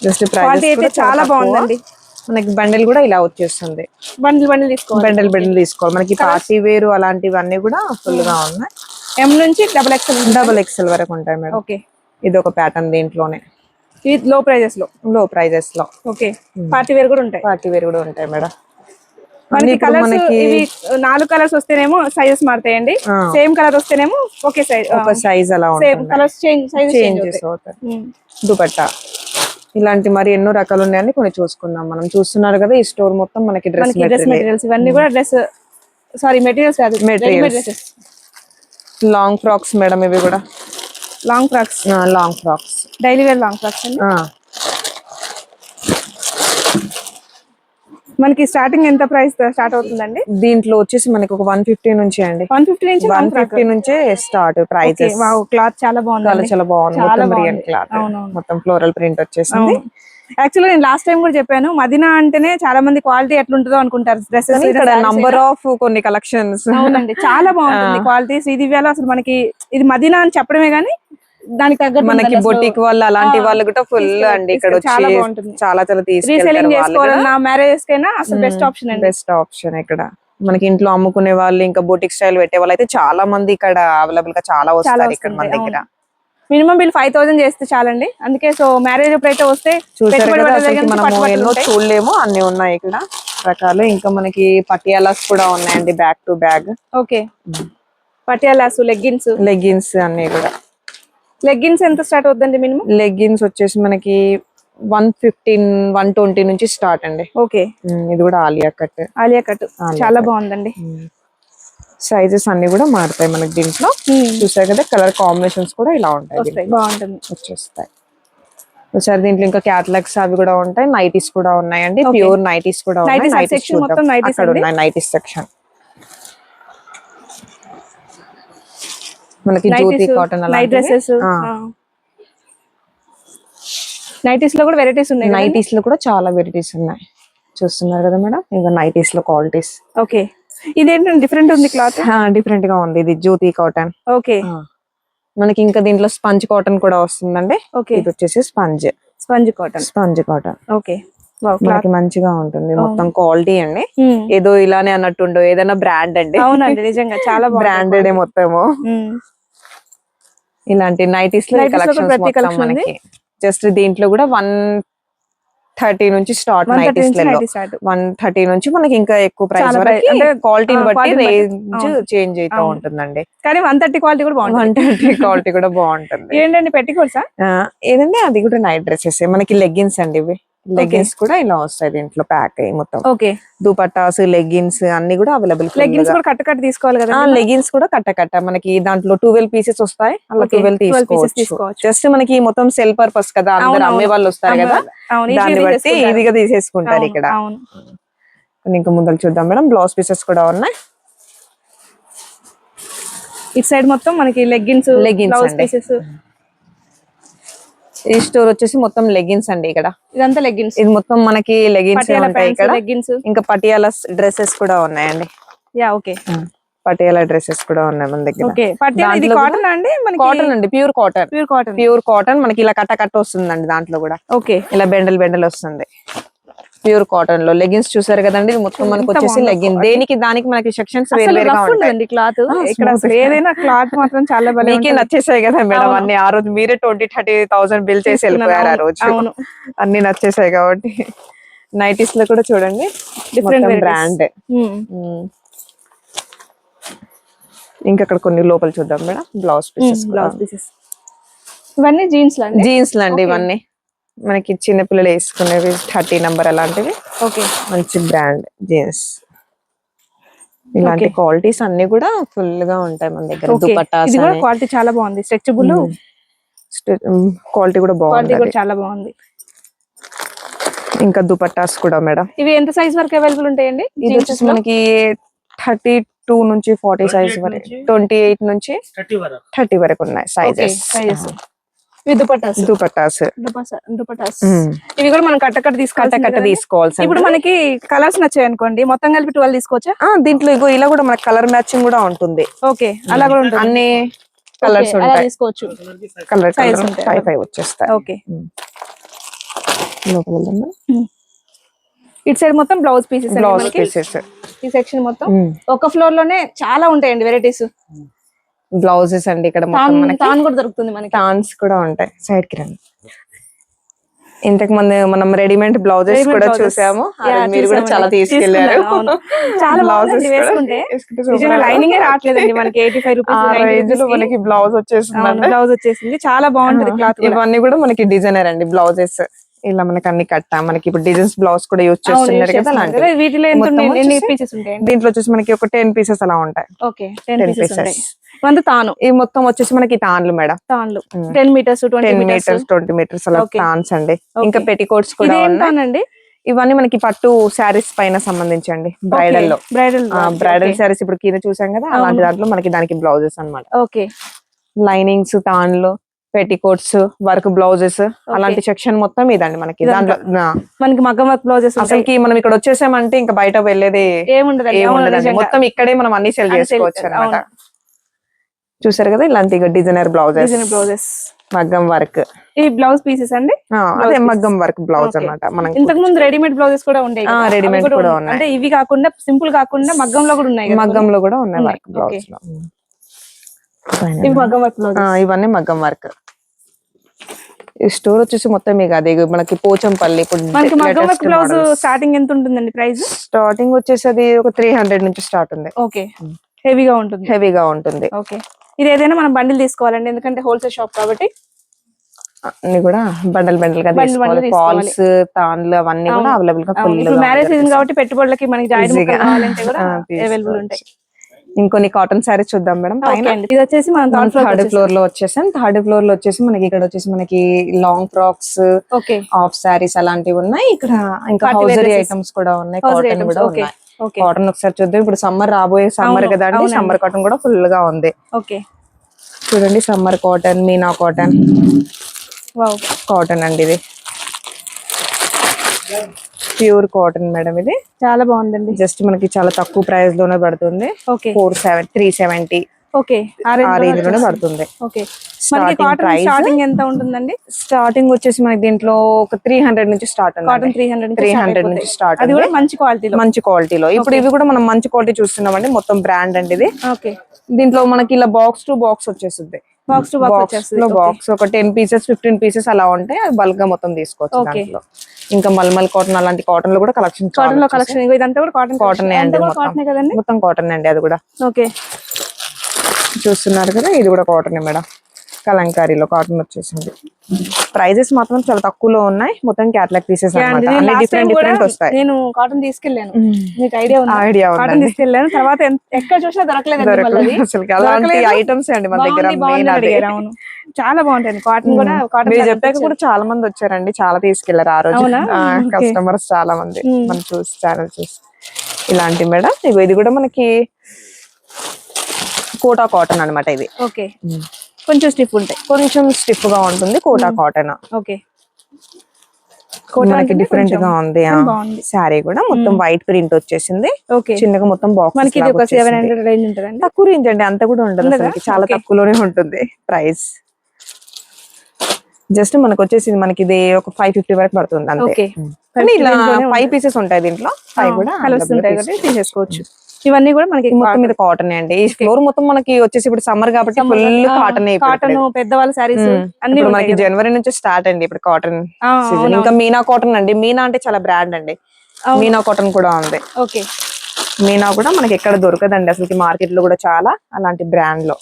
జస్ట్ ప్రైస్ అయితే చాలా బాగుందండి. మనకి బండిల్ కూడా ఇలా వచ్చేస్తుంది. బండిల్ తీసుకోవాలి. బండిల్ తీసుకోవాలి. మనకి పార్టీ వేరు అలాంటివన్నీ కూడా ఫుల్ గా ఉన్నాయి. M నుంచి XXL వరకు ఉంటాయి మేడం. ఓకే, ఇది ఒక ప్యాటర్న్ దీంట్లోనే. లో ప్రైజెస్ లో. ఓకే, పార్టీ వేర్ కూడా ఉంటాయి మేడం. మనకి కలర్స్ ఇవి 4 కలర్స్ వస్తేనేమో సైజెస్ మారుతాయండి. సేమ్ కలర్ వస్తేనేమో ఒకే సైజ్, ఒక సైజ్ అలా ఉంటుంది. సేమ్ కలర్స్ చేంజ్ అవుతాయి. దుపట్టా ఇలాంటి మరి ఎన్నో రకాలు ఉన్నాయని కొన్ని చూసుకుందాం. మనం చూస్తున్నారు కదా, ఈ స్టోర్ మొత్తం మనకి డ్రెస్ మెటీరియల్స్ ఇవన్నీ కూడా మెటీరియల్స్ కాదు, మెటీరియల్స్. లాంగ్ ఫ్రాక్స్ మేడం, ఇవి కూడా long frocks daily wear long frocks అండి. మనకి స్టార్టింగ్ ఎంత ప్రైస్ స్టార్ట్ అవుతుందండి? దీంట్లో వచ్చేసి మనకి ఒక 150 నుంచి అండి. 150 నుంచే స్టార్ట్ ప్రైస్. క్లాత్ చాలా బాగుంది. చాలా బాగుంది. రియల్ క్లాత్, మొత్తం ఫ్లోరల్ ప్రింట్ వచ్చేసింది. యాక్చువల్లీ నేను లాస్ట్ టైం కూడా చెప్పాను, మదీనా అంటేనే చాలా మంది క్వాలిటీ ఎట్లుంటుందో అనుకుంటారు డ్రెస్సెస్. ఇక్కడ నంబర్ ఆఫ్ కొన్ని కలెక్షన్స్. అవునండి, చాలా బాగుంటుంది క్వాలిటీ. ఇది వేళ అసలు మనకి ఇది మదీనా అని చెప్పడమే గానీ దానికి తగ్గట్టు మనకి బొటిక్ వాళ్ళు అలాంటి వాళ్ళు కూడా ఫుల్ అండి. ఇక్కడ చాలా బాగుంటుంది. చాలా రీసెల్లింగ్ చేసుకోవాలన్నా మ్యారేజెస్ కైనా అసలు బెస్ట్ ఆప్షన్ అండి. బెస్ట్ ఆప్షన్ ఇక్కడ. మనకి ఇంట్లో అమ్ముకునే వాళ్ళు, ఇంకా బొటిక్ స్టైల్ పెట్టే వాళ్ళు అయితే చాలా మంది ఇక్కడ అవైలబుల్ గా చాలా వస్తారు ఇక్కడ మన దగ్గర. మినిమం బిల్ 5000 చేస్తే చాలండి. అందుకే సో మ్యారేజ్ ఎప్పుడైతే వస్తే చూసారు కదా, మనం ఎన్నో చూడలేము, అన్ని ఉన్నాయి ఇక్కడ రకాలు. ఇంకా మనకి పటియాలాస్ కూడా ఉన్నాయండి, back to bag. Okay, Patialas, leggings అన్ని కూడా. లెగ్గిన్స్ ఎంత స్టార్ట్ అవుతుందండి మినిమం? లెగ్గిన్స్ వచ్చేసి మనకి 115-120 నుంచి స్టార్ట్ అండి. ఓకే, ఇది కూడా ఆలియా కట్ చాలా బాగుందండి. సైజెస్ అన్ని కూడా మారుతాయి మనకి దీంట్లో. చూసారు కదా, కలర్ కాంబినేషన్స్ కూడా ఇలా ఉంటాయి, బాగుంటుంది, వచ్చేస్తాయి. ఒకసారి దీంట్లో ఇంకా క్యాటలాగ్స్ అవి కూడా ఉంటాయి. నైటీస్ కూడా ఉన్నాయండి, ప్యూర్ నైటీస్ కూడా ఉన్నాయి. నైటీస్ సెక్షన్ మనకి జ్యోతి కాటన్ నైటీస్ లో కూడా వెరైటీస్ ఉన్నాయి. నైటీస్ లో కూడా చాలా వెరైటీస్ ఉన్నాయి. చూస్తున్నారు కదా మేడం, ఇంకా నైటీస్ లో క్వాలిటీస్. ఓకే, ఇదేంటంటే డిఫరెంట్ ఉంది క్లాత్, డిఫరెంట్ గా ఉంది. ఇది జ్యోతి కాటన్. ఓకే, మనకి ఇంకా దీంట్లో స్పంజ్ కాటన్ కూడా వస్తుందండి. ఇది వచ్చేసి స్పంజ్ కాటన్. ఓకే, మనకి మంచిగా ఉంటుంది, మొత్తం క్వాలిటీ అండి. ఏదో ఇలానే అన్నట్టుండో, ఏదైనా బ్రాండ్ అండి. అవునండి, నిజంగా చాలా బ్రాండెడ్ మొత్తము. ఇలాంటి నైటీస్ లో కలెక్షన్స్ మొత్తం మనకి జస్ట్ దీంట్లో కూడా 130 నుంచి స్టార్ట్. నైటీస్ లలో 130 నుంచి మనకి ఇంకా ఎక్కువ ప్రైస్ వరకు, అంటే క్వాలిటీని బట్టి రేంజ్ చేంజ్ అవుతూ ఉంటుందండి. కానీ 130 క్వాలిటీ కూడా బాగుంటుంది. 130 క్వాలిటీ కూడా బాగుంటుంది. ఏంటండి పెట్టికోట్సా? ఏదండి, అది కూడా నైట్ డ్రెస్సెస్. మనకి లెగ్గిన్స్ అండి, ఇవి లెగ్గిన్స్ కూడా ఇలా వస్తాయి దీంట్లో ప్యాక్ అయ్యి మొత్తం. ఓకే, దుపట్టాస్, లెగ్గిన్స్ అన్ని కూడా అవైలబుల్. లెగ్గిన్స్ కూడా కట్ట తీసుకోవాలి కదా? లెగ్గిన్స్ కూడా కట్ట మనకి దాంట్లో 12 పీసెస్ వస్తాయి. అలా 12 తీసుకోవచ్చు. జస్ట్ మనకి మొత్తం సెల్ పర్పస్ కదా, అందరు అమ్మే వాళ్ళు వస్తారు కదా, దాన్ని బట్టి ఈజీగా తీసేసుకుంటారు ఇక్కడ. ఇంకా ముందర చూద్దాం మేడం, బ్లౌజ్ పీసెస్ కూడా ఉన్నాయి. ఇటు సైడ్ మొత్తం మనకి లెగ్గిన్స్ పీసెస్. ఈ స్టోర్ వచ్చేసి మొత్తం లెగిన్స్ అండి. ఇక్కడ ఇదంతా లెగ్గిన్స్, ఇది మొత్తం మనకి లెగిన్స్ ఉంటాయి ఇక్కడ. లెగ్గిన్స్ ఇంకా పటియాలా డ్రెస్సెస్ కూడా ఉన్నాయండి. యా ఓకే, పటియాలా డ్రెస్సెస్ కూడా ఉన్నాయి మన దగ్గర. ఓకే పటియాలా ఇది కాటన్ అండి, మనకి కాటన్ అండి, pure cotton. Pure cotton, pure cotton మనకి ఇలా కట్ట వస్తుందండి. దాంట్లో కూడా ఓకే ఇలా బెండల్ వస్తుంది. ప్యూర్ కాటన్ లో లెగిన్స్ చూసారు కదండి. ఇది మొత్తం మనకి వచ్చేసి లెగిన్. దానికి మనకి సెక్షన్స్ వేరుగా ఉంటాయి. క్లాత్ ఇక్కడ అసలు ఏదైనా క్లాత్ మాత్రం చాలా బాగా మీకే నచ్చేసాయి కదా మేడం అన్ని. ఆ రోజు మీరే 20,000-30,000 బిల్ చేసి వెళ్ళిపోయారు ఆ రోజు. అన్ని నచ్చేసాయి కాబట్టి. నైటీస్ లో కూడా చూడండి డిఫరెంట్ బ్రాండ్. ఇంకా అక్కడ కొన్ని లోపల చూద్దాం మేడం. బ్లౌజ్ పీసెస్ ఇవన్నీ జీన్స్ లండి. ఇవన్నీ మనకి చిన్న పిల్లలు వేసుకునేవి 30 నంబర్ అలాంటివి. ఓకే, మంచి బ్రాండ్ జీన్స్. ఇలాంటి క్వాలిటీస్ అన్ని కూడా ఫుల్ గా ఉంటాయి మన దగ్గర. దుపట్టాస్ క్వాలిటీ చాలా బాగుంది, స్ట్రెచబుల్ క్వాలిటీ కూడా బాగుంది, చాలా బాగుంది. ఇంకా దుపట్టాస్ కూడా మేడం. ఇవి ఎంత సైజ్ వరకు అవైలబుల్ ఉంటాయండి? ఇది వచ్చేసి మనకి 32 నుంచి 40 సైజ్ వరకు, 28 నుంచి 30 వరకు ఉన్నాయి సైజెస్. దుపట్టాస్ ఇవి కూడా మనం కట్ట తీసుకోవాల్సి. ఇప్పుడు మనకి కలర్స్ నచ్చాయి అనుకోండి, మొత్తం కలిపి 12 తీసుకోవచ్చా? దీంట్లో ఇగో ఇలా కూడా మనకి కలర్ మ్యాచింగ్ కూడా ఉంటుంది. ఓకే, అలా కూడా ఉంటుంది. అన్ని కలర్స్ ఉంటాయి, తీసుకోవచ్చు. కలర్ 5 వచ్చేస్తాయి. ఓకే, ఇటు సైడ్ మొత్తం బ్లౌజ్ పీసెస్. ఈ సెక్షన్ మొత్తం ఒక ఫ్లోర్ లోనే చాలా ఉంటాయండి వెరైటీస్. బ్లౌజెస్ అండి ఇక్కడ తాన్ కూడా దొరుకుతుంది మనకి. తాన్స్ కూడా ఉంటాయి. సైడ్ కి రండి. ఇంతకు ముందు మనం రెడీమేడ్ బ్లౌజెస్ కూడా చూసాము. మీరు కూడా చాలా తీసుకెళ్లారు. చాలా బ్లౌజెస్ వేసుకుంటే లైనింగ్ రావట్లేదండి మనకి. 85 రూపీస్ మనకి బ్లౌజ్ వచ్చేసింది. చాలా బాగుంటది క్లాత్. ఇవన్నీ కూడా మనకి డిజైనర్ అండి బ్లౌజెస్. ఇలా మనకి అన్ని కట్ట మనకి ఇప్పుడు డిజైన్స్ బ్లౌజ్ కూడా యూజ్ చేస్తున్నారు కదా. వీటిలో పీసెస్ ఉంటాయి? దీంట్లో వచ్చేసి మనకి ఒక 10 పీసెస్ అలా ఉంటాయి. Okay, 10 pieces. తాను ఈ మొత్తం వచ్చేసి మనకి తాన్లు మేడం. 10 మీటర్స్ 20 మీటర్స్ అలా తాన్స్ అండి. ఇంకా పెట్టికోట్స్ కూడా ఉన్నాయి. ఇవన్నీ మనకి పట్టు శారీస్ పైన సంబంధించండి. బ్రైడల్ శారీస్ ఇప్పుడు కింద చూసాం కదా, అలాంటి దాంట్లో మనకి దానికి బ్లౌజెస్ అన్నమాట. ఓకే, లైనింగ్స్, తాన్లు, పెట్టికోట్స్, వర్క్ బ్లౌజెస్ అలాంటి సెక్షన్ మొత్తం ఇదండి మనకి. దాంట్లో మనకి మగ్గం వర్క్ బ్లౌజెస్. అసలుకి మనం ఇక్కడ వచ్చేసామంటే ఇంకా బయట వెళ్ళేది ఏముండదు. మొత్తం ఇక్కడే మనం అన్ని సెల్ చేసుకోవచ్చు అనమాట. చూసారు కదా ఇలాంటి డిజైనర్ బ్లౌజెస్, మగ్గం వర్క్. ఈ బ్లౌజ్ పీసెస్ అండి, అదే మగ్గం వర్క్ బ్లౌజ్ అన్నమాట. మనం ఇంతకు ముందు రెడీమేడ్ బ్లౌజెస్ కూడా ఉండేవి. రెడీమేడ్ కూడా ఉన్నాయి. అంటే ఇవి కాకుండా సింపుల్ కాకుండా మగ్గంలో కూడా ఉన్నాయి. మగ్గంలో కూడా ఉన్నాయి వర్క్ బ్లౌజ్ లో. ఇవన్నీ మగ్గం వర్క్. ఈ స్టోర్ వచ్చేసి మొత్తం మీకు అదే మనకి పోచంపల్లి. ఇప్పుడు మగ్గం వర్క్ బ్లౌజ్ స్టార్టింగ్ ఎంత ఉంటుందండి ప్రైస్? స్టార్టింగ్ వచ్చేసి అది ఒక 300 నుంచి స్టార్ట్ ఉంది. ఓకే, హెవీగా ఉంటుంది. ఓకే, ఇది ఏదైనా మనం బండిల్ తీసుకోవాలండి, ఎందుకంటే హోల్సేల్ షాప్ కాబట్టి. అన్ని కూడా బండల్ గా తీసుకోవాలి. ఫాల్స్, తాన్లు అవన్నీ కూడా అవైలబుల్ గా మ్యారేజ్ సీజన్ కాబట్టి పెట్టుబడులకి మనకి కావాలంటే కూడా అవైలబుల్ ఉంటాయి. ఇంకొన్ని కాటన్ శారీస్ చూద్దాం మేడం. ఇది వచ్చేసి మనం థర్డ్ ఫ్లోర్ లో వచ్చేసాం. థర్డ్ ఫ్లోర్ లో వచ్చేసి మనకి ఇక్కడ వచ్చేసి మనకి లాంగ్ ఫ్రాక్స్, హాఫ్ శారీస్ అలాంటివి ఉన్నాయి. ఇక్కడ ఇంకా హౌజరీ ఐటమ్స్ కూడా ఉన్నాయి, కాటన్ కూడా ఉన్నాయి. కాటన్ ఒకసారి చూద్దాం. ఇప్పుడు సమ్మర్ రాబోయే సమ్మర్ కదా అండి, సమ్మర్ కాటన్ కూడా ఫుల్ గా ఉంది. ఓకే, చూడండి summer cotton, Meena cotton, cotton అండి. ఇది ప్యూర్ కాటన్ మేడం. ఇది చాలా బాగుందండి. జస్ట్ మనకి చాలా తక్కువ ప్రైస్ లోనే పడుతుంది. 370. ఓకే, ఆ రేంజ్ లోనే పడుతుంది. ఓకే, స్టార్టింగ్ ఎంత ఉంటుందండి? స్టార్టింగ్ వచ్చేసి మనకి దీంట్లో ఒక 300 నుంచి స్టార్ట్. కాటన్ 300 నుంచి స్టార్ట్. అది కూడా మంచి క్వాలిటీలో. ఇప్పుడు ఇవి కూడా మనం మంచి క్వాలిటీ చూస్తున్నామండి. మొత్తం బ్రాండ్ అండి ఇది. ఓకే, దీంట్లో మనకి ఇలా బాక్స్ టు బాక్స్ వచ్చేస్తుంది. బాక్స్ ఒక 10 పీసెస్ 15 పీసెస్ అలా ఉంటాయి. అది బల్క్ గా మొత్తం తీసుకోవచ్చు దాంట్లో. ఇంకా మల్మల్ కాటన్ అలాంటి కాటన్ లో కూడా కలెక్షన్. ఇదంతా కూడా కాటన్ అండి, మొత్తం కాటన్ అండి. అది కూడా ఓకే, చూస్తున్నారు కదా, ఇది కూడా కాటన్ మేడం. కలంకారీలో కాటన్ వచ్చేసింది. ప్రైజెస్ మాత్రం చాలా తక్కువలో ఉన్నాయి. మొత్తం క్యాటలాగ్ పీసెస్ డిఫరెంట్ వస్తాయి. నేను కాటన్ తీసుకెళ్ళాను, మీకు ఐడియా కాటన్ తీసుకెళ్ళాను. తర్వాత ఎక్కడ చూసినా దొరకలేదు అసలు. అలాంటి ఐటమ్స్ అండి మన దగ్గర. చాలా బాగుంటాయి కాటన్ కూడా. మీరు చెప్పాక కూడా చాలా మంది వచ్చారండి, చాలా తీసుకెళ్లారు ఆ రోజు కస్టమర్స్ చాలా మంది మనం చూసి ఛానల్ చూసి. ఇలాంటి మేడం ఇది కూడా మనకి కోటా కాటన్ అనమాట. ఇది ఓకే, కొంచెం స్టిఫ్ ఉంటాయి. కొంచెం స్టిఫ్ గా ఉంటుంది. Kota cotton okay. మనకి డిఫరెంట్ గా ఉంది. బాగుంది. శారీ కూడా మొత్తం వైట్ ప్రింట్ వచ్చేసింది. ఓకే. చిన్నగా మొత్తం బాక్స్ మనకి ఇది ఒక 700 రేంజ్ ఉంటదండి. తక్కువ రేంజ్ అండి, అంత కూడా ఉండదు అసలు, చాలా తక్కువలోనే ఉంటుంది ప్రైస్. జస్ట్ మనకు వచ్చేసి మనకి ఇది ఒక 550 వరకు పడుతుంది అంతే. కానీ ఇలా 5 పీసెస్ ఉంటాయి దీంట్లో, 5 కూడా కలర్స్ ఉంటాయి కాబట్టి తీసేసుకోవచ్చు. ఇవన్నీ కూడా మనకి మొత్తం మీద కాటన్ అండి. ఈ ఫ్లోర్ మొత్తం మనకి వచ్చేసి ఇప్పుడు సమ్మర్ కాబట్టి ఫుల్ కాటన్. కాటన్ పెద్దవాళ్ళ సారీస్ అన్ని మనకి జనవరి నుంచి స్టార్ట్ అండి ఇప్పుడు కాటన్ సీజన్. ఇంకా మీనా కాటన్ అండి. మీనా అంటే చాలా బ్రాండ్ అండి. మీనా కాటన్ కూడా ఉంది. ఓకే. మీనా కూడా మనకి ఎక్కడ దొరకదండి అసలు, మార్కెట్ లో కూడా చాలా అలాంటి బ్రాండ్ లో.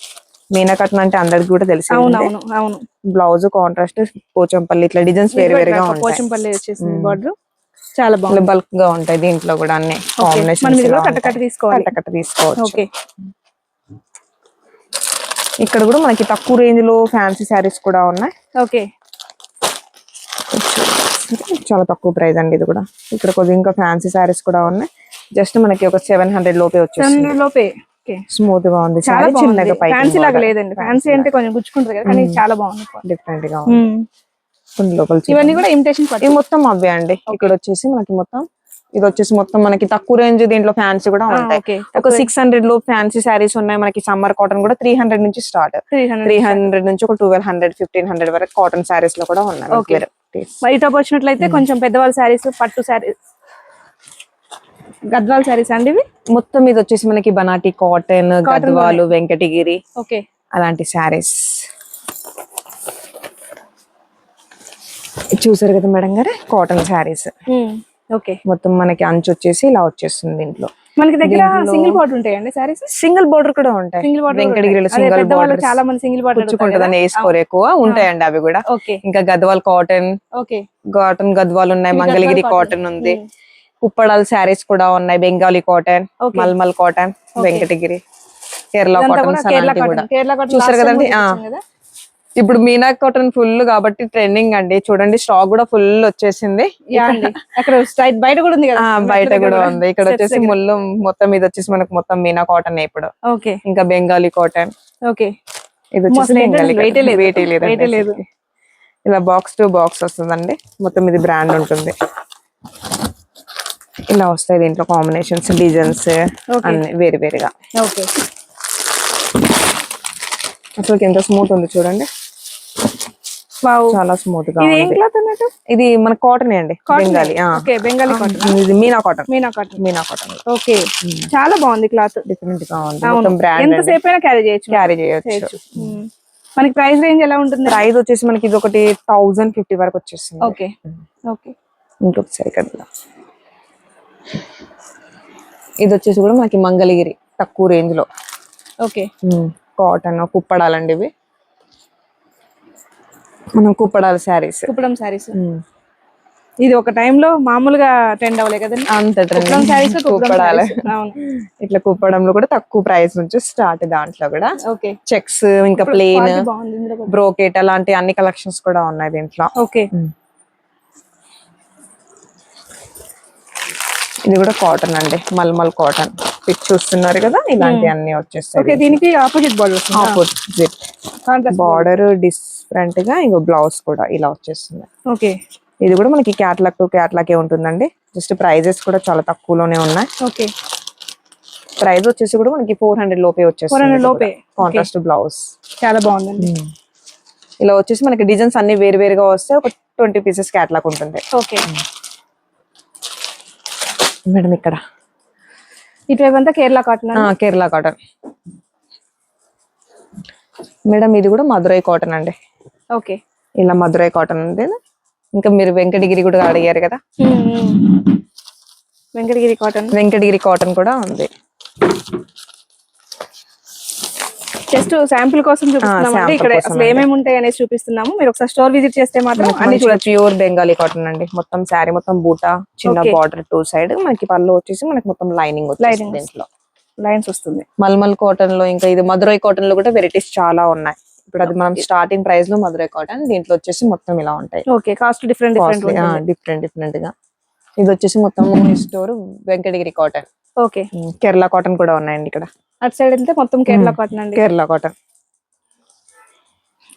మీనా కాటన్ అంటే అందరికి కూడా తెలిసి. అవును. బ్లౌజ్ కాంట్రాస్ట్ పోచంపల్లి ఇట్లా డిజైన్స్ వేరే వేరేగా ఉంటాయి. పోచంపల్లి వచ్చేసింది బార్డర్, చాలా బాగుంది. బల్క్ గా ఉంటాయి దీంట్లో కూడా అన్ని కాంబినేషన్స్. కట్ట తీసుకోవచ్చు. ఓకే. ఇక్కడ కూడా మనకి తక్కువ రేంజ్ లో ఫ్యాన్సీ శారీస్ కూడా ఉన్నాయి. ఓకే. చాలా తక్కువ ప్రైస్ అండి ఇది కూడా. ఇక్కడ కొద్దిగా ఇంకా ఫ్యాన్సీ శారీస్ కూడా ఉన్నాయి. జస్ట్ మనకి ఒక 700 లోపే వచ్చేసింది. స్మూత్ గా ఉంది. చాలా చిన్నగా ఫ్యాన్సీ లాగా లేదండి. ఫ్యాన్సీ అంటే కొంచెం గుచ్చుకుంటుంది కదా, కానీ చాలా బాగుంది. డిఫరెంట్ గా ఉంది. ఇవన్నీ కూడా ఇమిటేషన్ ఇవి మొత్తం అవే అండి. ఇక్కడ వచ్చేసి మనకి మొత్తం ఇది వచ్చేసి మొత్తం మనకి తక్కువ రేంజ్. దీంట్లో ఫ్యాన్సీ కూడా ఉంటాయి. ఒక 600 లో ఫ్యాన్సీ శారీస్ ఉన్నాయి మనకి. సమ్మర్ కాటన్ కూడా 300 నుంచి స్టార్ట్. 300 నుంచి ఒక 1200 1500 వరకు కాటన్ శారీస్ లో కూడా ఉన్నాయి. బయట వచ్చినట్లయితే కొంచెం పెద్దవాళ్ళ శారీస్, పట్టు శారీస్, గద్వాల్ శారీస్ అండి ఇవి. మొత్తం ఇది వచ్చేసి మనకి బనాటి కాటన్, గద్వాలు, వెంకటగిరి ఓకే అలాంటి శారీస్ చూసారు కదా మేడం గారు. Cotton saris okay. మొత్తం మనకి అంచు వచ్చేసి ఇలా వచ్చేస్తుంది. దీంట్లో మనకి దగ్గర సింగిల్ బార్డర్ ఉంటాయండి శారీస్. సింగిల్ బోర్డర్ కూడా ఉంటాయి. వెంకటగిరిలో సింగిల్ బోర్డర్ చాలా మంది సింగిల్ బార్డర్ ఉంటుందని వేసుకోరు ఎక్కువ. ఉంటాయండి అవి కూడా. ఇంకా గద్వాల్ కాటన్, గద్వాల్ ఉన్నాయి. మంగళగిరి కాటన్ ఉంది. కుప్పడాల శారీస్ కూడా ఉన్నాయి. Bengali cotton, mulmul cotton, Venkatagiri, Kerala cotton చూసారు కదండి. ఇప్పుడు మీనా కాటన్ ఫుల్ కాబట్టి ట్రెండింగ్ అండి. చూడండి స్టాక్ కూడా ఫుల్ వచ్చేసింది. అక్కడ బయట కూడా ఉంది కదా, బయట కూడా ఉంది. ఇక్కడ వచ్చేసి ముళ్ళు మొత్తం ఇది వచ్చేసి మనకు మొత్తం మీనా కాటన్ ఇప్పుడు. ఇంకా బెంగాలీ కాటన్. ఇది వచ్చేసి వెయిట్ లేదు. ఇలా బాక్స్ టు బాక్స్ వస్తుందండి. మొత్తం ఇది బ్రాండ్ ఉంటుంది. ఇలా వస్తాయి దీంట్లో కాంబినేషన్స్, డిజైన్స్ అన్ని వేరు వేరుగా. అసలు ఎంత స్మూత్ ఉంది చూడండి. చాలా స్మూత్ గా. ఇది మన కాటన్ అండి. బెంగాలీ కాటన్. ఇది మీనా కాటన్. ఓకే. చాలా బాగుంది క్లాత్. డిఫరెంట్ గా ఉంది. మొత్తం బ్రాండ్. ఎంతసేపు అయినా క్యారీ చేయొచ్చు. మనకి ప్రైస్ రేంజ్ ఎలా ఉంటుంది? ప్రైస్ వచ్చేసి మనకి ఇది ఒకటి 1050 వరకు వచ్చేస్తుంది. ఓకే. ఇంకొకసారి కదా. ఇది వచ్చేసి కూడా మనకి మంగళగిరి తక్కువ రేంజ్ లో. కాటన్ కుప్పడాలండి ఇవి. మనం కుప్పడాల శారీస్. ఇది ఒక టైంలో మామూలుగా ట్రెండ్ అవ్వలే కదండి. అంత ట్రెండ్ కుప్పడాల. ఇట్లా కుప్పడంలో కూడా తక్కువ ప్రైస్ నుంచి స్టార్ట్. దాంట్లో కూడా చెక్స్, ఇంకా ప్లెయిన్, బ్రోకెట్ అలాంటి అన్ని కలెక్షన్స్ కూడా ఉన్నాయి దీంట్లో. ఇది కూడా కాటన్ అండి. మల్మల్ కాటన్ పిక్ చూస్తున్నారు కదా. ఇలాంటి అన్ని వచ్చేస్తాయి. దీనికి ఆపోజిట్ బార్డర్ డిఫరెంట్ గా. ఇంకో బ్లౌజ్ కూడా ఇలా వచ్చేస్తుంది. ఇది కూడా మనకి క్యాట్లాగ్ టు క్యాట్లాగ్ ఉంటుందండి. జస్ట్ ప్రైజెస్ కూడా చాలా తక్కువలోనే ఉన్నాయి. ప్రైస్ వచ్చేసి కూడా మనకి 400 లోపే వచ్చేస్తుంది. కాంట్రాస్ట్ బ్లౌజ్ చాలా బాగుందండి. ఇలా వచ్చేసి మనకి డిజైన్స్ అన్ని వేరు వేరుగా వస్తే ఒక 20 పీసెస్ క్యాట్లాగ్ ఉంటుంది. మేడం ఇక్కడ ఇటువైపు అంతా Kerala cotton. Kerala cotton madam. ఇది కూడా మధురై కాటన్ అండి. ఇలా మధురై కాటన్ ఉంది. ఇంకా మీరు వెంకటగిరి కూడా అడిగారు కదా. వెంకటగిరి కాటన్ కూడా ఉంది. జస్ట్ శాంపుల్ కోసం చూపిస్తున్నాము. ఇక్కడ అసలు ఏమేమి ఉంటాయి అనేసి చూపిస్తున్నాము. మీరు ఒకసారి స్టోర్ విజిట్ చేస్తే మాత్రం అన్ని చూడొచ్చు. ప్యూర్ బెంగాలీ కాటన్ అండి. మొత్తం శారీ మొత్తం బూటా, చిన్న బార్డర్ 2 సైడ్. మనకి పళ్ళు వచ్చేసి మనకి మొత్తం లైనింగ్ వచ్చేసి దీంట్లో లైన్స్ వస్తుంది. మల్మల్ కాటన్ లో ఇంకా ఇది మధురై కాటన్ లో కూడా వెరైటీస్ చాలా ఉన్నాయి. ఇప్పుడు అది మనం స్టార్టింగ్ ప్రైస్ లో మధురై కాటన్. దీంట్లో వచ్చేసి మొత్తం ఇలా ఉంటాయి. కాస్ట్ డిఫరెంట్ గా. ఇది వచ్చేసి మొత్తం store Venkatagiri cotton. Kerala cotton కూడా ఉన్నాయండి ఇక్కడ. అటు సైడ్ అయితే మొత్తం కేరళ కాటన్ అండి. కేరళ కాటన్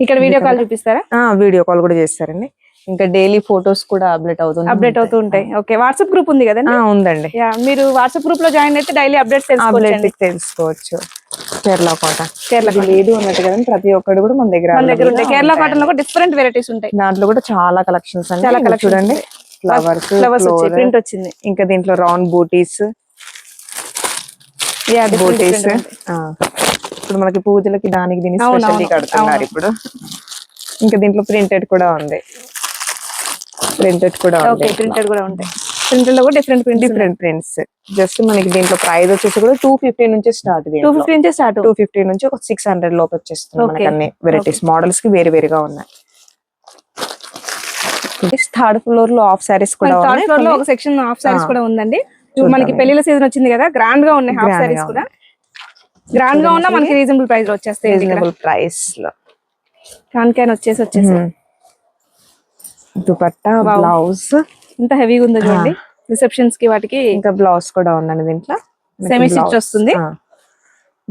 ఇక్కడ వీడియో కాల్ చూపిస్తారా? వీడియో కాల్ కూడా చేస్తారండి. ఇంకా డైలీ ఫొటోస్ కూడా అప్డేట్ అవుతూ ఉంటాయి. ఓకే, వాట్సాప్ గ్రూప్ ఉంది కదండి? ఉందండి. మీరు వాట్సాప్ గ్రూప్ లో జాయిన్ అయితే డైలీ అప్డేట్స్ తెలుసుకోవచ్చు. కేరళ కాటన్ లేదు అన్నట్టు కదా, ప్రతి ఒక్కటి కూడా మన దగ్గర ఉంటాయి. కేరళ కాటన్ లో కూడా డిఫరెంట్ వెరైటీస్ ఉంటాయి. దాంట్లో కూడా చాలా కలెక్షన్స్ అండి. చాలా కలెక్షన్ చూడండి, ఫ్లవర్స్ ప్రింట్ వచ్చింది. ఇంకా దీంట్లో రౌండ్ బూటీస్ ఇప్పుడు మనకి పూజలకి దానికి దీనికి స్పెషల్లీ కడుతున్నారు ఇప్పుడు. ఇంకా దీంట్లో ప్రింటెడ్ కూడా ఉంది. ప్రింటెడ్ కూడా ఉంటాయి. ప్రింటెడ్ లో కూడా డిఫరెంట్ ప్రింట్స్. జస్ట్ మనకి దీంట్లో ప్రైస్ వచ్చేసి కూడా 250 నుంచి స్టార్ట్. 250 నుంచి స్టార్ట్. 250 నుంచి ఒక 600 లోపు వచ్చేస్తుంది మనకి. అన్ని వెరైటీస్ మోడల్స్ కి వేరే వేరేగా ఉన్నాయి. థర్డ్ ఫ్లోర్ లో ఆఫ్ సారీస్ కూడా ఉన్నాయి. థర్డ్ ఫ్లోర్ లో ఒక సెక్షన్ ఆఫ్ సారీస్ కూడా ఉందండి. మనకి పెళ్లిల సీజన్ వచ్చింది కదా, గ్రాండ్ గా ఉన్నాయి హాఫ్ సారీస్ కూడా. గ్రాండ్ గా ఉన్నా మనకి రీజనబుల్ ప్రైస్ లో వచ్చేస్తాయి. రీజనబుల్ ప్రైస్ లో క్యాన్ వచ్చేసి దుపట్టా, బ్లౌజ్ ఇంత హెవీగా ఉందో చూడండి. రిసెప్షన్స్ కి వాటికి ఇంకా బ్లౌజ్ కూడా ఉందండి దీంట్లో. సెమీ స్టిచ్ వస్తుంది.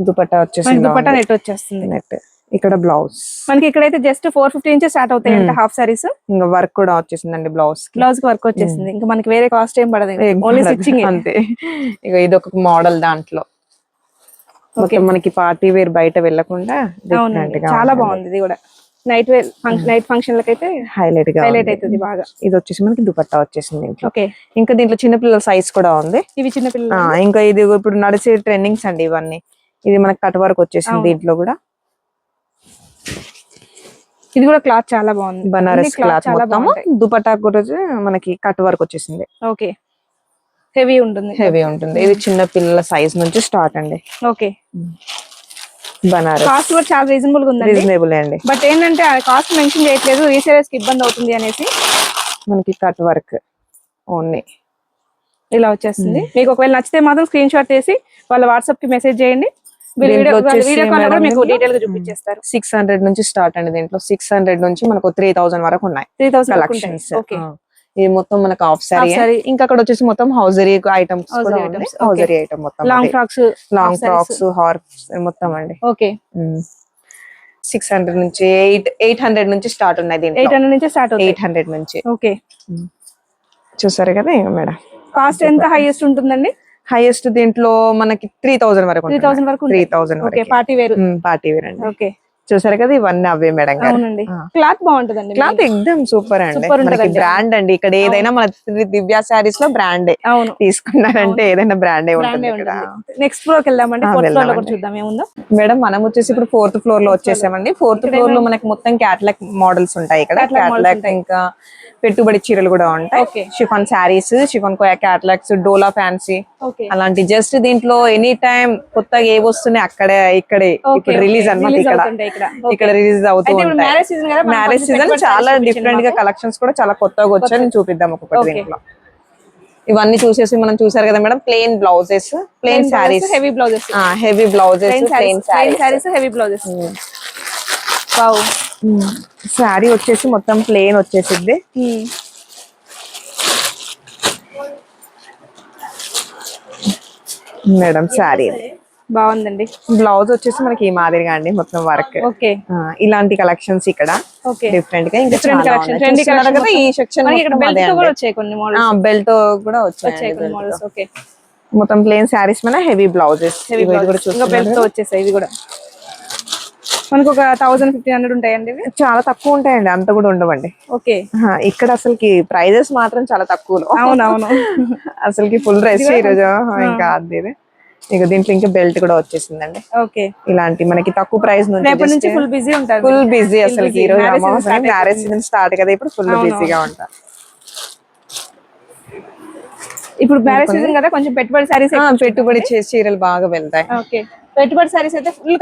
దుపట్టా వచ్చేసి దుపట్టా నెట్ వచ్చేస్తుంది. నెట్. ఇక్కడ బ్లౌజ్ మనకి ఇక్కడైతే జస్ట్ 450 నుంచి స్టార్ట్ అవుతాయి అంటే హాఫ్ సారీస్. ఇంకా వర్క్ కూడా వచ్చేసిందండి బ్లౌజ్ కి వర్క్ వచ్చేసింది. ఇంకా మనకి వేరే కాస్ట్ ఏం పడదు, ఓన్లీ స్టిచ్చింగ్ అంతే. ఇక ఇది ఒక మోడల్ దాంట్లో మొత్తం మనకి పార్టీ వేర్ బయట వెళ్ళకుండా చాలా బాగుంది. ఇది కూడా నైట్ వేర్ నైట్ ఫంక్షన్ లకైతే హైలైట్ అవుతుంది బాగా. ఇది వచ్చేసి మనకి దుపట్టా వచ్చేసింది. ఓకే, ఇంకా దీంట్లో చిన్నపిల్లల సైజ్ కూడా ఉంది. ఇవి చిన్నపిల్లలు. ఇంకా ఇది ఇప్పుడు నడిచే ట్రెండింగ్స్ అండి ఇవన్నీ. ఇది మనకి కట్ వర్క్ వచ్చేసింది దీంట్లో కూడా. ఇది కూడా క్లాత్ చాలా బాగుంది. బనారస్ క్లాత్ మొత్తం. దుపట్టా కూడా మనకి కట్ వర్క్ వచ్చేసింది. ఓకే, హెవీ ఉంటుంది. ఇది చిన్న పిల్లల సైజ్ నుంచి స్టార్ట్ అండి. ఓకే, బనారస్ కాస్ట్ కూడా చాలా రీజనబుల్ గా ఉంది. రీజనబుల్ అండి. బట్ ఏంటంటే కాస్ట్ మెన్షన్ చేయట్లేదు, రీసేలర్స్ కి ఇబ్బంది అవుతుంది అనేసి. మనకి కట్ వర్క్ ఓన్లీ ఇలా వచ్చేస్తుంది. మీకు ఒకవేళ నచ్చితే మాత్రం స్క్రీన్ షాట్ తీసి వాళ్ళ వాట్సాప్ కి మెసేజ్ చేయండి. వీడియో కాల్ కూడా మీకు డీటెయిల్ గా చూపించేస్తారు. 600 నుంచి స్టార్ట్ అండి. దీంట్లో 600 నుంచి మనకు 3000 వరకు ఉన్నాయి. 3000 కలెక్షన్స్. ఓకే, ఇది మొత్తం మనకు ఆఫ్ సారీ. ఇంకా అక్కడ వచ్చేసి మొత్తం హౌజరీ ఐటమ్స్ కూడా ఉన్నాయి. హౌజరీ ఐటమ్ మొత్తం లాంగ్ ఫ్రాక్స్ హార్ప్స్ మొత్తం అండి. ఓకే, 600 నుంచి 800 నుంచి స్టార్ట్ ఉన్నాయి. దీంట్లో 800 నుంచి స్టార్ట్ అవుతాయి. 800 నుంచి. ఓకే, చూసారు కదా మేడం. కాస్ట్ ఎంత హైయెస్ట్ ఉంటుందండి? హైయెస్ట్ దీంట్లో మనకి 3000 వరకు. 3000 వరకు. 3000 వరకు. పార్టీ వేర్ అండి. ఓకే, చూసారు కదా ఇవన్నీ అవే మేడం గారు. అవునండి, క్లాత్ బాగుంటుందండి. క్లాత్ ఎక్దమ్ సూపర్ అండి. మనకి బ్రాండ్ అండి. ఇక్కడ ఏదైనా మన దివ్య సారీస్ లో బ్రాండే. అవును, తీసుకున్నారంటే ఏదైనా బ్రాండే ఉంటుంది. నెక్స్ట్ ఫ్లోర్ కి వెళ్దామండి. ఫోర్త్ ఫ్లోర్ లో కూడా చూద్దాం ఏముందో. మేడం మనం వచ్చేసి ఇప్పుడు 4th ఫ్లోర్ లో వచ్చేసామండి. 4th ఫ్లోర్ లో మనకి మొత్తం క్యాటలాగ్ మోడల్స్ ఉంటాయి. ఇక్కడ క్యాటలాగ్ ఇంకా పెట్టుబడి చీరలు కూడా ఉంటాయి. షిఫాన్ శారీస్, షిఫాన్ క్యాటలాగ్స్, డోలా ఫ్యాన్సీ అలాంటి. జస్ట్ దీంట్లో ఎనీ టైం కొత్తగా ఏ వస్తున్నాయి ఇక్కడే ఇప్పుడు రిలీజ్ అన్నమాట. ఇక్కడ రిలీజ్ అవుతూ ఉంటాయి. మ్యారేజ్ సీజన్ చాలా డిఫరెంట్ గా కలెక్షన్స్ కూడా చాలా కొత్తగా వచ్చాయి. చూపిద్దాం ఒక్కొక్కటి. దీంట్లో ఇవన్నీ చూసేసి మనం చూసారు కదా madam. Plain blouses, plain saris, heavy blouses, plain saris, heavy blouses. Wow, sari వచ్చేసి మొత్తం ప్లెయిన్ వచ్చేసిద్ది. మేడం శారీ బాగుందండి. బ్లౌజ్ వచ్చేసి మనకి ఈ మాదిరిగా అండి మొత్తం వర్క్. ఓకే, ఇలాంటి కలెక్షన్స్ ఇక్కడ డిఫరెంట్ గా. ఇంకా ఈ సెక్షన్ బెల్ట్ కూడా వచ్చాయి. మొత్తం ప్లెయిన్ శారీస్ మన హెవీ బ్లౌజెస్. బెల్ట్ తో వచ్చేసాయి. ఇది కూడా మనకు ఒక 1500 ఉంటాయండి. చాలా తక్కువ ఉంటాయండి, అంత కూడా ఉండవండి. ఓకే, ఇక్కడ అసలుకి ప్రైజెస్ మాత్రం చాలా తక్కువలో. అవునవును, అసలుకి ఫుల్ రష్ ఈ రోజు. ఇంకా అది ఇక దీంట్లో ఇంకా బెల్ట్ కూడా వచ్చేసిందండి. ఓకే, ఇలాంటి మనకి తక్కువ ప్రైస్ నుంచి ఫుల్ బిజీ ఉంటారు. ఫుల్ బిజీ అసలు. ఈ రోజు మ్యారేజ్ సీజన్ స్టార్ట్ కదా, ఇప్పుడు ఫుల్ బిజీగా ఉంటారు. ఇప్పుడు మ్యారేజ్ సీజన్ కదా, కొంచెం పెట్టుబడి సారీస్, పెట్టుబడి చీరలు బాగా వెళ్తాయి. ఓకే, పెట్టుబడి సారీస్ అయితే ఫుల్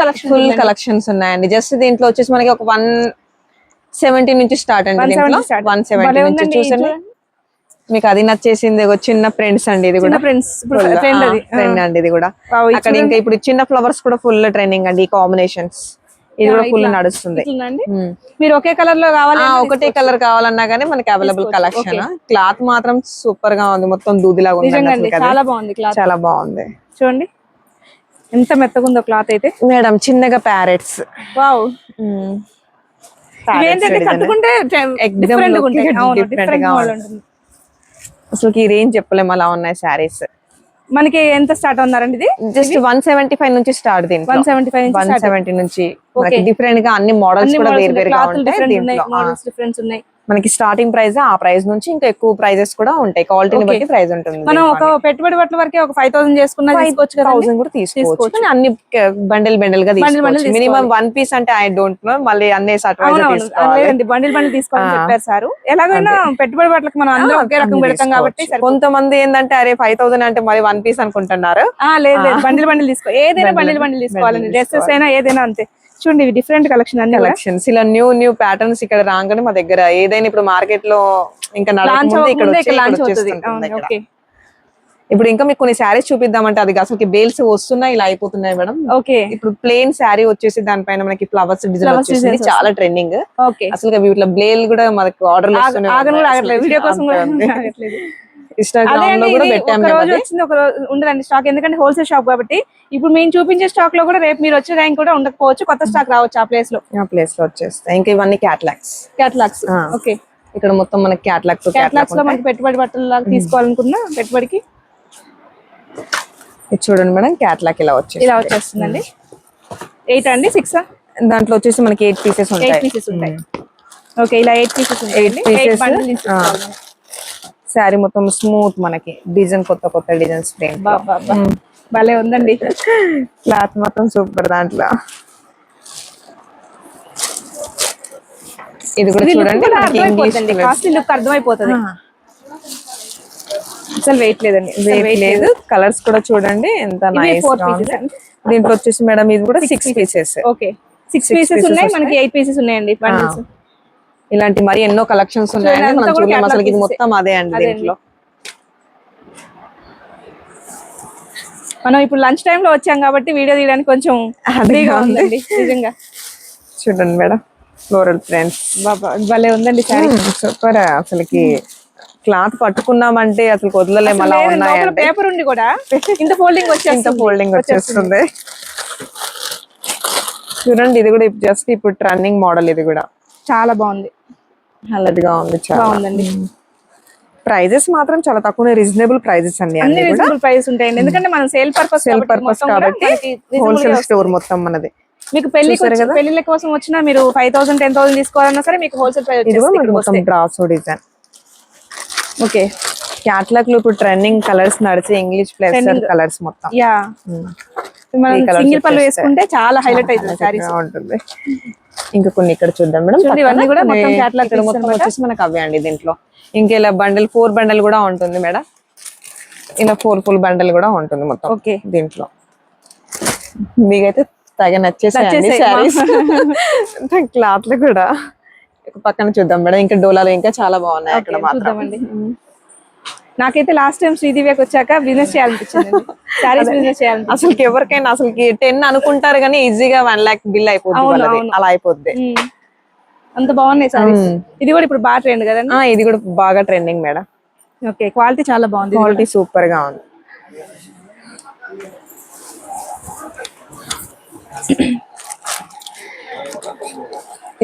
కలెక్షన్స్ ఉన్నాయండి. జస్ట్ దీంట్లో వచ్చేసి మనకి ఒక 170 నుంచి స్టార్ట్ అండి. 170 నుంచి చూసండి. మీకు అది నచ్చేసింది. ఒక చిన్న ఫ్రెండ్స్ అండి. ఇది కూడా ట్రెండ్ అండి. ఇది కూడా అక్కడ ఇంకా ఇప్పుడు చిన్న ఫ్లవర్స్ కూడా ఫుల్ ట్రెండింగ్ అండి. ఈ కాంబినేషన్స్ ఇది కూడా ఫుల్ నడుస్తుంది. మీరు ఒకే కలర్ లో కావాలి, ఒకటే కలర్ కావాలన్నా గానీ మనకి అవైలబుల్ కలెక్షన్. క్లాత్ మాత్రం సూపర్ గా ఉంది. మొత్తం దూదిలాగా ఉంది. చాలా బాగుంది క్లాత్, చాలా బాగుంది. చూడండి ఎంత మెత్తగా ఉందో క్లాత్ అయితే. మేడం చిన్నగా ప్యారెట్స్. వావ్, ఏంటంటే కట్టుకుంటే డిఫరెంట్ ఉంటాయి. అవును, డిఫరెంట్ మోడల్ ఉంటుంది. అసలు ఈ రేంజ్ చెప్పలేము అలా ఉన్నాయి శారీస్. మనకి ఎంత స్టార్ట్ అవుతున్నారండి ఇది? జస్ట్ 175 నుంచి స్టార్ట్. దీంట్లో 170 నుంచి డిఫరెంట్ గా అన్ని మోడల్స్ కూడా వేరు వేరుగా ఉంటాయి. దీంట్లో మోడల్స్ డిఫరెన్స్ ఉన్నాయి. మనకి స్టార్టింగ్ ప్రైస్ ఆ ప్రైస్ నుంచి ఇంకా ఎక్కువ ప్రైజెస్ కూడా ఉంటాయి. క్వాలిటీని బట్టి ప్రైస్ ఉంటుంది. మనం ఒక పెట్టుబడి బట్టల వరకే ఒక 5000 చేసుకున్నా తీసుకోవచ్చు కదా. 1000 కూడా తీసుకోవచ్చు. కానీ అన్ని బండిల్ గా తీసుకోవచ్చు. మినిమం 1 పీస్ అంటే ఐ డోంట్ నో, మళ్ళీ అన్ని సట్ వైస్ తీసుకోవాలి. లేదండి, బండిల్ తీసుకోవాలని చెప్పారు సార్. ఎలాగైనా పెట్టుబడి బట్టలకు మనం అందరూ ఒకే రకం పెడతాం కాబట్టి. కొంతమంది ఏంటంటే అరే 5000 అంటే మరి 1 పీస్ అనుకుంటున్నారు. లేదు, బండిల్ తీసుకో, ఏదైనా బండిల్ తీసుకోవాలండి. డ్రెస్సెస్ అయినా ఏదైనా అంతే. చూడండి, ఇవి డిఫరెంట్ కలెక్షన్, అన్ని కలెక్షన్స్ ఇలా న్యూ ప్యాటర్న్స్ ఇక్కడ రాగానే మా దగ్గర ఏదైనా ఇప్పుడు మార్కెట్ లో ఇంకా ఇప్పుడు ఇంకా మీకు కొన్ని శారీస్ చూపిద్దామంటే అది అసలు బేల్స్ వస్తున్నాయి, ఇలా అయిపోతున్నాయి మేడం. ఓకే, ఇప్పుడు ప్లేన్ శారీ వచ్చేసి దానిపైన మనకి ఫ్లవర్స్ డిజైన్ వచ్చేసి చాలా ట్రెండింగ్. ఓకే, అసలు వీటిలో బ్లేల్ కూడా మనకు ఆర్డర్ వీడియో కోసం ఇన్స్టాగ్రామ్ లో కూడా పెట్టాము. ఒక రోజు వచ్చింది, ఒక రోజు ఉండదండి స్టాక్, ఎందుకంటే హోల్సేల్ షాప్ కాబట్టి. ఇప్పుడు మేము చూపించే స్టాక్ లో కూడా రేపు మీరు వచ్చే టైం కూడా ఉండకపోవచ్చు, కొత్త స్టాక్ రావచ్చు ఆ ప్లేస్ లో వచ్చేస్తాయి. ఇంకా ఇవన్నీ క్యాటలాగ్స్. ఓకే, ఇక్కడ మొత్తం మనకి క్యాటలాగ్స్ లో మనకి పెట్టుబడి బట్టలు లాగా తీసుకోవాలనుకున్నా పెట్టుబడికి చూడండి మేడం. క్యాటలాగ్ ఇలా వచ్చేస్తుందండి. 8 అండి, 6 దాంట్లో వచ్చేసి మనకి 8 పీసెస్ ఉంటాయి. ఓకే, ఇలా 8 పీసెస్ ఉంటాయి. శారీ మొత్తం స్మూత్, మనకి డిజైన్ కొత్త డిజైన్స్. భలే ఉందండి, క్లాత్ మొత్తం సూపర్. దాంట్లో ఇది కూడా చూడండి, కాస్ట్ లుక్ అర్థమైపోతుంది. అసలు వెయిట్ లేదు. కలర్స్ కూడా చూడండి ఎంత నైస్ గా ఉంది. దీంట్లో వచ్చేసి మేడం ఇది కూడా 6 పీసెస్. ఓకే, 6 పీసెస్ ఉన్నాయి. మనకి 8 పీసెస్ ఉన్నాయండి బండిల్స్. ఇలాంటి మరి ఎన్నో కలెక్షన్స్ ఉన్నాయండి. మనం చూడలేము అసలు, ఇది మొత్తం అదే అండి. దీంట్లో మనం ఇప్పుడు లంచ్ టైం లో వచ్చాం కాబట్టి వీడియో తీయడానికి కొంచెం హ్యాపీగా ఉందండి నిజంగా. చూడండి మేడం, ఫ్లోరల్ ప్రింట్స్ భలే ఉందండి సారీ, సూపర్. అసలుకి క్లాత్ పట్టుకున్నామంటే అసలు వదలలేము, అలా ఉన్నాయి. పేపర్ ఉండి కూడా ఇంత ఫోల్డింగ్ వచ్చేస్తుంది. చూడండి, ఇది కూడా జస్ట్ ఇప్పుడు ట్రెండింగ్ మోడల్. ఇది కూడా చాలా బాగుంది, హలదిగా ఉంది, చాలా బాగుందండి. ప్రైజెస్ మాత్రం చాలా తక్కువ, రీజనబుల్ ప్రైజెస్ అండి. అన్ని రీజనబుల్ ప్రైస్ ఉంటాయండి, ఎందుకంటే మనం సేల్ పర్పస్ కాబట్టి హోల్సేల్ స్టోర్ మొత్తం మనది. మీకు పెళ్లి కోసం వచ్చినా మీరు 5000 10,000 తీసుకోవాలన్నా సరే మీకు హోల్సేల్ ప్రైస్ మొత్తం బ్రాసో డిజైన్. ఓకే, క్యాటలాగ్ లో ఇప్పుడు ట్రెండింగ్ కలర్స్ నడిచే ఇంగ్లీష్ ప్లస్ కలర్స్ మొత్తం. యా, మనం సింగిల్ పళ్ళు వేసుకుంటే చాలా హైలైట్ అవుతుంది సారీస్ ఉంటుంది. ఇంకా కొన్ని ఇక్కడ చూద్దాం మేడం. ఇవన్నీ కూడా మొత్తం క్యాటలాగ్ మొత్తం వచ్చేసి మనకు అవే అండి. దీంట్లో ఇంకా ఇలా బండల్ 4 బండల్ కూడా ఉంటుంది మేడం. ఇలా 4 ఫుల్ బండల్ కూడా ఉంటుంది మొత్తం. ఓకే, దీంట్లో మీకైతే తగ నచ్చేసాయండి శారీస్. క్లాత్లు కూడా పక్కన చూద్దాం మేడం. ఇంకా డోలాలు ఇంకా చాలా బాగున్నాయి అక్కడ మాత్రం. నాకైతే లాస్ట్ టైం శ్రీదివ్యకి వచ్చాక బిజినెస్ చేయాలనిపించింది, సారీస్ బిజినెస్ చేయాలి. అసలు ఎవరికైనా అసలు 10 అనుకుంటారు కానీ ఈజీగా 1 lakh బిల్ అయిపోతుంది, అలా అయిపోద్ది. అంత బాగున్నాయి సారీస్. ఇది కూడా ఇప్పుడు బాగా ట్రెండ్ కదండి. ఇది కూడా బాగా ట్రెండింగ్ మేడం. ఓకే, క్వాలిటీ చాలా బాగుంది, క్వాలిటీ సూపర్ గా ఉంది.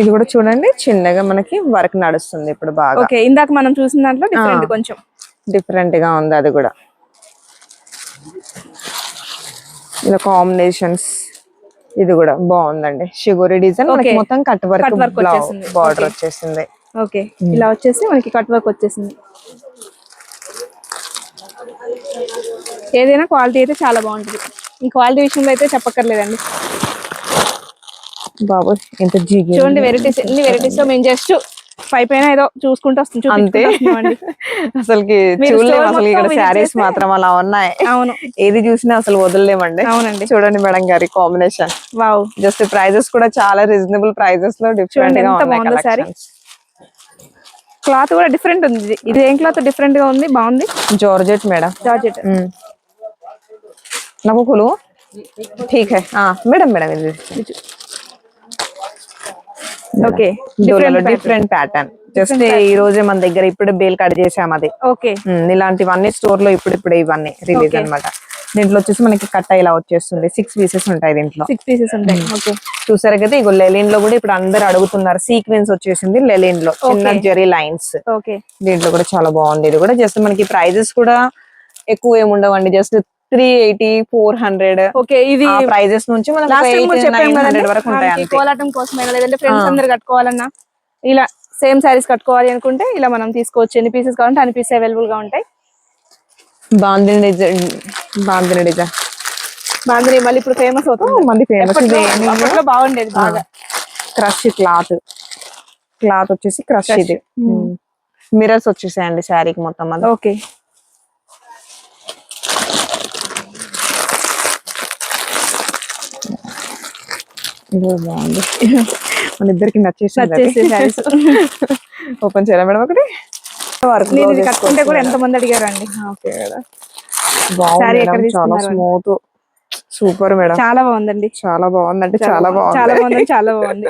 ఇది కూడా చూడండి, చిన్నగా మనకి వర్క్ నడుస్తుంది ఇప్పుడు బాగా. ఓకే, ఇందాక మనం చూసిన దాంట్లో డిఫరెంట్, కొంచెం డిఫరెంట్ గా ఉంది. అది కూడా ఇలా కాంబినేషన్స్. ఇది కూడా బాగుందండి, షిగోరి డిజైన్. మనకి మొత్తం కట్ వర్క్ బార్డర్ వచ్చేసింది. ఓకే, ఇలా వచ్చేసి మనకి కట్ వర్క్ వచ్చేసింది. ఏదైనా క్వాలిటీ అయితే చాలా బాగుంటుంది. ఈ క్వాలిటీ విషయంలో అయితే చెప్పక్కర్లేదండి. బాబు ఎంత జిగి చూడండి, వెరైటీస్, ఎన్ని వెరైటీస్ లో మేము జస్ట్ పైన ఏదో చూసుకుంటూ వస్తుంది అంతే. అసలుకి చూడలేము అసలు, ఇక్కడ శారీస్ మాత్రం అలా ఉన్నాయి. అవును, ఏది చూసినా అసలు వదలలేమండి. అవునండి, చూడండి మేడం గారి కాంబినేషన్. వావ్, జస్ట్ ప్రైజెస్ కూడా చాలా రీజనబుల్ ప్రైజెస్ లో డిఫరెంట్ గా ఉన్నాయి. క్లాత్ కూడా డిఫరెంట్ ఉంది. ఇది ఏం క్లాత్ డిఫరెంట్ గా ఉంది, బాగుంది. Georgette madam, georgette. నాకు కులు ఠీక్ హై. మేడం ఇది ఓకే, డిఫరెంట్ ప్యాటర్న్. జస్ట్ ఈ రోజే మన దగ్గర ఇప్పుడు బేల్ కట్ చేసాం అది. ఓకే, ఇలాంటివన్నీ స్టోర్ లో ఇప్పుడు ఇవన్నీ రిలీజ్ అన్నమాట. దీంట్లో వచ్చేసి మనకి కట్ట ఇలా వచ్చేస్తుంది. 6 పీసెస్ ఉంటాయి దీంట్లో. 6 పీసెస్ ఉంటాయి. ఓకే, చూసారు కదా, ఇగో లెలిన్ లో కూడా ఇప్పుడు అందరు అడుగుతున్నారు, సీక్వెన్స్ వచ్చేసింది లెలిన్ లో, చిన్న జెరీ లైన్స్. ఓకే, దీంట్లో కూడా చాలా బాగుంది. ఇది కూడా జస్ట్ మనకి ప్రైజెస్ కూడా ఎక్కువ ఏముండవండి, జస్ట్ 380, 400. ఓకే. ఇది ఆ ప్రైజెస్ నుంచి మనకి 900 వరకు ఉంటాయి అంతే. కోలాటం కోసమైనా లేదంటే ఫ్రెండ్స్ అందరు కట్టుకోవాలన్నా, ఇలా సేమ్ సారీస్ కట్టుకోవాలి అనుకుంటే ఇలా మనం తీసుకోవచ్చు. ఎన్ని పీసెస్ కావాలంటే అన్ని పీసెస్ అవైలబుల్ గా ఉంటాయి. బాందిని డిజైన్, బాందిని డిజైన్, బాందిని మళ్ళీ ఇప్పుడు ఫేమస్ అవుతుంది, మళ్ళీ ఫేమస్. అప్పట్లో బాగుండేది బాగా. క్రష్ క్లాత్ వచ్చేసి క్రష్. ఇది మిరర్స్ వచ్చేసాయండి శారీకి మొత్తం అది. ఓకే, ఇది బాగుంది, మన ఇద్దరికి నచ్చేసి సారీస్. ఓపెన్ చేయాలి మేడం ఒకటి. నేను ఇది కట్టుకుంటే కూడా ఎంత మంది అడిగారండి. ఓకే మేడం, బాగుంది, చాలా స్మూత్, సూపర్ మేడం, చాలా బాగుందండి. చాలా బాగుంది అంటే చాలా బాగుంది, చాలా బాగుంది, చాలా బాగుంది.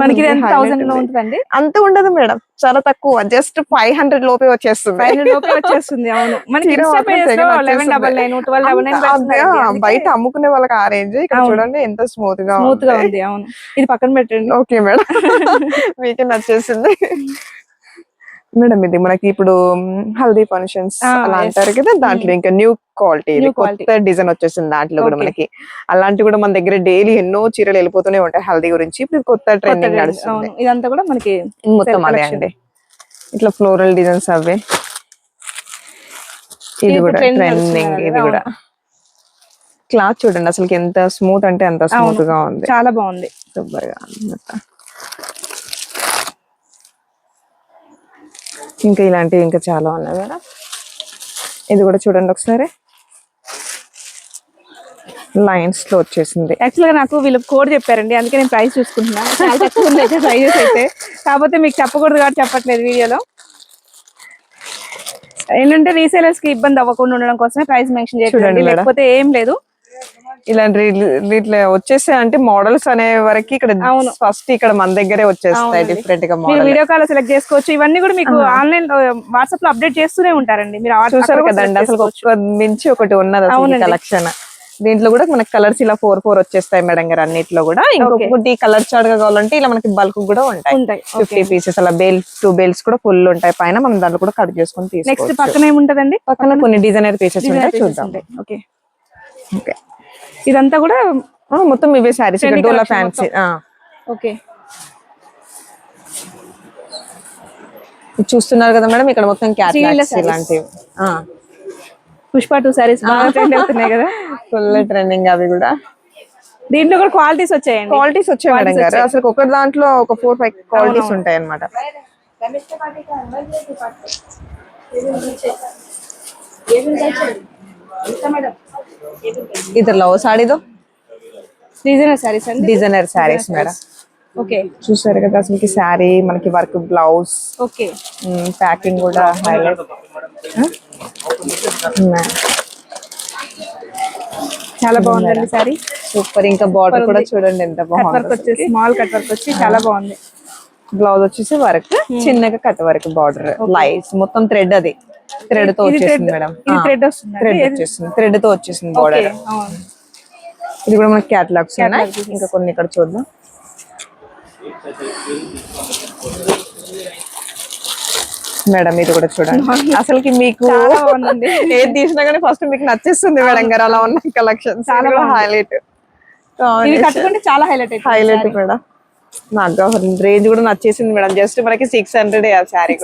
మనకి 1000 లో ఉంటుందండి. అంత ఉండదు మేడం, చాలా తక్కువ, జస్ట్ 500 లోపే వచ్చేస్తుంది. 500 లోపే వచ్చేస్తుంది. అవును, మనకి 1199, 1299 బయట అమ్ముకునే వాళ్ళకి ఆ రేంజ్, ఇక్కడ చూడండి ఎంత స్మూత్ గా ఉంది. అవును, ఇది పక్కన పెట్టండి. ఓకే మేడం, మీకు నచ్చేసింది మేడం. ఇది మనకి ఇప్పుడు హల్దీ ఫంక్షన్స్ అలా అంటారు కదా, దాంట్లో ఇంకా న్యూ క్వాలిటీ, కొత్త డిజైన్ వచ్చేసింది దాంట్లో కూడా మనకి. అలాంటి కూడా మన దగ్గర డైలీ ఎన్నో చీరలు వెళ్ళిపోతూనే ఉంటాయి హల్దీ గురించి. ఇప్పుడు కొత్త ట్రెండింగ్ నడుస్తుంది. ఇదంతా కూడా మనకి మొత్తం అదే అండి, ఇట్లా ఫ్లోరల్ డిజైన్స్ అవే. ఇది కూడా ట్రెండింగ్. ఇది కూడా క్లాత్ చూడండి అసలు ఎంత స్మూత్ అంటే అంత స్మూత్ గా ఉంది, చాలా బాగుంది, సూపర్ గా ఉంది. ఇంకా ఇలాంటివి ఇంకా చాలా ఉన్నాయి మేడం. ఇది కూడా చూడండి ఒకసారి, లైన్స్ లో వచ్చేసింది. యాక్చువల్ గా నాకు వీళ్ళు కోడ్ చెప్పారండి, అందుకే నేను ప్రైస్ చూసుకుంటున్నా. చాలా తక్కువ ఉన్నాయి ప్రైజెస్ అయితే, కాకపోతే మీకు చెప్పకూడదు కాబట్టి చెప్పట్లేదు వీడియోలో. ఏంటంటే రీసేలర్స్ కి ఇబ్బంది అవ్వకుండా ఉండడం కోసమే ప్రైస్ మెన్షన్ చేయండి, లేకపోతే ఏం లేదు. ఇలాంటి ఇట్లా వచ్చేసాయి అంటే మోడల్స్ అనే వరకు ఇక్కడ ఫస్ట్ ఇక్కడ మన దగ్గరే వచ్చేస్తాయి డిఫరెంట్ గా. మీరు వీడియో కాల్ సెలెక్ట్ చేసుకోవచ్చు. ఇవన్నీ కూడా మీకు ఆన్లైన్ వాట్సాప్ లో అప్డేట్ చేస్తూనే ఉంటారండి. మీరు చూసారు కదండి, అసలు ఒక మించి ఒకటి ఉన్నది కలెక్షన్. దీంట్లో కూడా మనకి కలర్స్ ఇలా 4 వచ్చేస్తాయి మేడం గారు అన్నిట్లో కూడా. ఇంకొకటి కలర్ చార్ట్ గా కావాలంటే ఇలా మనకి బల్క్ కూడా ఉంటాయి, 50 పీసెస్ అలా. 2 బేల్స్ కూడా ఫుల్ ఉంటాయి పైన, మనం దాంట్లో కూడా కట్ చేసుకుని తీసుకోవచ్చు. నెక్స్ట్ పక్కన ఏముంటదండి? పక్కన కొన్ని డిజైనర్ పీసెస్ ఉంటాయి, చూద్దాం. ఓకే, ఇదంతా కూడా మొత్తం ఇవే సారీస్, డోలా ఫ్యాన్సీ. ఓకే, చూస్తున్నారు కదా మేడం, ఇక్కడ మొత్తం క్యాట్లాగ్స్ ఇలాంటివి. పుష్ప 2 సారీస్ బాగా ట్రెండ్ అవుతున్నాయి కదా, ఫుల్ ట్రెండింగ్ అవి కూడా. దీంట్లో కూడా క్వాలిటీస్ వచ్చాయండి. క్వాలిటీస్ వచ్చాయి మేడం గారు, అసలు ఒక దాంట్లో ఒక 4-5 క్వాలిటీస్ ఉంటాయి అన్నమాట. ఇద్దరులో సాడీ దో డిజైనర్ సారీస్ అండి, డిజైనర్ సారీస్ మేడం. ఓకే, చూసారు కదా అసలు శారీ మనకి వర్క్ బ్లౌజ్. ఓకే, ప్యాకింగ్ కూడా హైలైట్. చాలా బాగుందండి సారీ, సూపర్. ఇంకా బార్డర్ కూడా చూడండి ఎంత బాగుంది, స్మాల్ కట్ వర్క్ వచ్చి చాలా బాగుంది. బ్లౌజ్ వచ్చేసి వర్క్, చిన్నగా కట్ వర్క్, బార్డర్ లైన్స్ మొత్తం థ్రెడ్, అది థ్రెడ్ తో వచ్చేసింది మేడం. థ్రెడ్ వస్తుంది, థ్రెడ్ వచ్చేసింది, థ్రెడ్ తో వచ్చేసింది బార్డర్. ఇది కూడా మనకి క్యాటలాగ్స్ ఉన్నాయి. ఇంకా కొన్ని ఇక్కడ చూద్దాం. మేడం ఇది కూడా చూడండి, అసలుకి మీకు ఏది తీసినా కానీ ఫస్ట్ మీకు నచ్చేస్తుంది మేడం గారు. అలా ఉన్న కలెక్షన్ చాలా హైలైట్, చాలా హైలైట్ మేడం. నాకు రేంజ్ కూడా నచ్చేసింది మేడం. జస్ట్ మనకి 600 ఆ శారీ.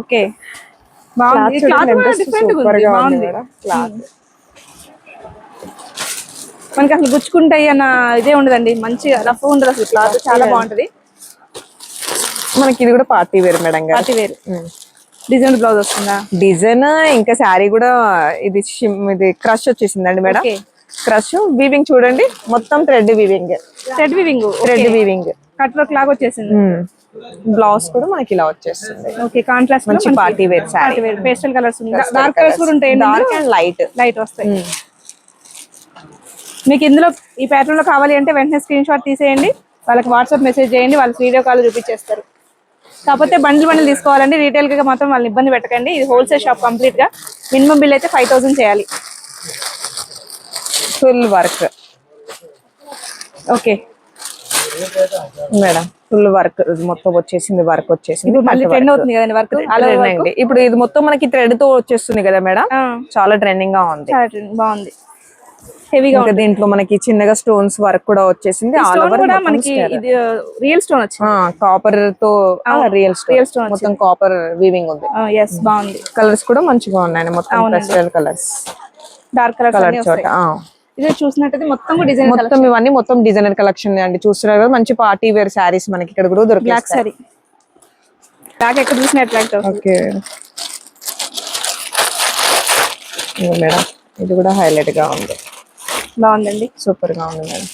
ఓకే, మనకి అసలు గుచ్చుకుంటాయి అన్న ఇదే ఉండదండి, మంచిగా రఫ్ ఉండదు అసలు. క్లాత్ చాలా బాగుంటది. మనకి ఇది కూడా పార్టీ వేర్ మేడం గారు, పార్టీ వేర్. డిజైన్ బ్లౌజ్ వస్తుందా? డిజైన్ ఇంకా శారీ కూడా ఇది క్రష్ వచ్చేసిందండి మేడం. క్రష్ వీవింగ్ చూడండి, మొత్తం thread weaving, thread weaving cut work లాగా వచ్చేసింది. బ్లౌజ్ కూడా మనకి ఇలా వచ్చేస్తుంది. ఓకే, కాంట్రాస్ట్ మంచి party wear sari. Pastel colours ఉన్నాయి, డార్క్ కలర్స్ కూడా ఉంటాయి, డార్క్ అండ్ లైట్ వస్తాయి. మీకు ఇందులో ఈ ప్యాటర్న్ లో కావాలి అంటే వెంటనే స్క్రీన్ షాట్ తీసేయండి, వాళ్ళకి వాట్సాప్ మెసేజ్ చేయండి, వాళ్ళకి వీడియో కాల్ చూపించేస్తారు. కాకపోతే బండిల్ తీసుకోవాలండి, రీటైల్ గా మాత్రం వాళ్ళని ఇబ్బంది పెట్టకండి. ఇది హోల్సేల్ షాప్ కంప్లీట్ గా. మినిమం బిల్ అయితే 5000 చేయాలి. Full work okay, madam full work మొత్తం వచ్చేసింది, వర్క్ వచ్చేసింది. ఇప్పుడు మళ్ళీ ట్రెండ్ అవుతుంది కదండి వర్క్. అండి ఇప్పుడు ఇది మొత్తం మనకి థ్రెడ్ తో వచ్చేస్తుంది కదా మేడం, చాలా ట్రెండింగ్ గా ఉంది. చాలా trend, బాగుంది, హెవీగా ఇంకా దీంట్లో మనకి చిన్నగా స్టోన్స్ వర్క్ కూడా వచ్చేసింది. ఆల్ ఓవర్ కూడా మనకి ఇది రియల్ స్టోన్ వచ్చింది, కాపర్ తో రియల్ రియల్ స్టోన్ మొత్తం కాపర్ వీవింగ్ ఉంది. ఎస్ బాగుంది. కలర్స్ కూడా మంచిగా ఉన్నాయి, మొత్తం pastel colours, dark colour colours చోట. ఇది చూసినట్టయితే మొత్తం డిజైన్ మొత్తం ఇవన్నీ మొత్తం డిజైనర్ కలెక్షన్ అండి. చూస్తున్నారు కదా, మంచి పార్టీ వేర్ శారీస్ మనకి ఇక్కడ కూడా బ్లాక్ దొరుకుతాయి. సారీ, బ్లాక్ ఎక్కడ చూసినా అట్రాక్ట్ అవుతుంది. ఓకే మేడం, ఇది కూడా హైలైట్ గా ఉంది, బాగుందండి. సూపర్ గా ఉంది మేడం.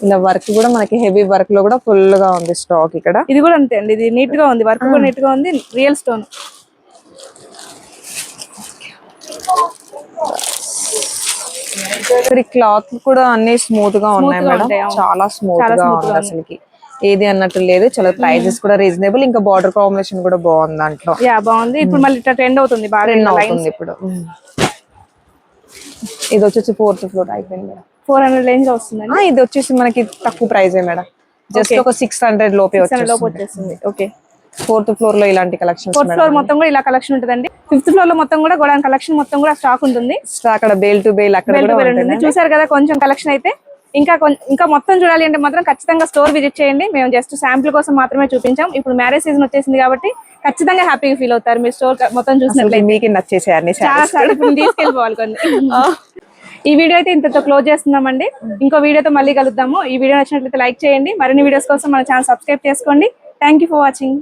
ఇలా వర్క్ కూడా మనకి హెవీ వర్క్ లో కూడా ఫుల్ గా ఉంది స్టాక్ ఇక్కడ. ఇది కూడా అంతే అండి, ఇది నీట్ గా ఉంది, వర్క్ కూడా నీట్ గా ఉంది, రియల్ స్టోన్. క్లాత్ కూడా అన్ని స్మూత్ గా ఉన్నాయి మేడం, చాలా స్మూత్ గా ఉంది అసలుకి, ఏది అన్నట్టు లేదు. చాలా ప్రైజెస్ కూడా రీజనబుల్, ఇంకా బార్డర్ కాంబినేషన్ కూడా బాగుంది దాంట్లో. యా బాగుంది. ఇప్పుడు మళ్ళీ ఇట్లా ట్రెండ్ అవుతుంది, బాగా ట్రెండ్ అవుతుంది ఇప్పుడు. ఇది వచ్చేసి 4th ఫ్లోర్ అయిపోయింది మేడం, 400 రేంజ్ లో వస్తుందండి. ఇది వచ్చేసి మనకి తక్కువ ప్రైజే మేడం, జస్ట్ ఒక 600 లోపే వచ్చేస్తుంది. ఓకే, 4th ఫ్లోర్ లో ఇలాంటి కలెక్షన్స్. 4th ఫ్లోర్ మొత్తం కూడా ఇలా కలెక్షన్ ఉంటుందండి. 5th ఫ్లోర్ లో మొత్తం కూడా గోడౌన్ కలెక్షన్ మొత్తం కూడా స్టాక్ ఉంటుంది. అక్కడ బేల్ టు బేల్ అక్కడ కూడా ఉంటుంది. చూసారు కదా కొంచెం కలెక్షన్ అయితే, ఇంకా మొత్తం చూడాలి అంటే మాత్రం ఖచ్చితంగా స్టోర్ విజిట్ చేయండి. మేము జస్ట్ శాంపుల్ కోసం మాత్రమే చూపించాం. ఇప్పుడు మ్యారేజ్ సీజన్ వచ్చేసింది కాబట్టి ఖచ్చితంగా హ్యాపీగా ఫీల్ అవుతారు మీరు స్టోర్ మొత్తం చూసినట్లయితే. మీకు నచ్చేసాయి అన్ని చాలా సార్లు ఇప్పుడు తీసుకెళ్ళిపోవాలి కొన్ని. ఈ వీడియో అయితే ఇంతతో క్లోజ్ చేస్తున్నామండి. ఇంకో వీడియోతో మళ్ళీ కలుద్దాము. ఈ వీడియో నచ్చినట్లయితే లైక్ చేయండి. మరిన్ని వీడియోస్ కోసం మన ఛానల్ సబ్స్క్రైబ్ చేసుకోండి. Thank you for watching.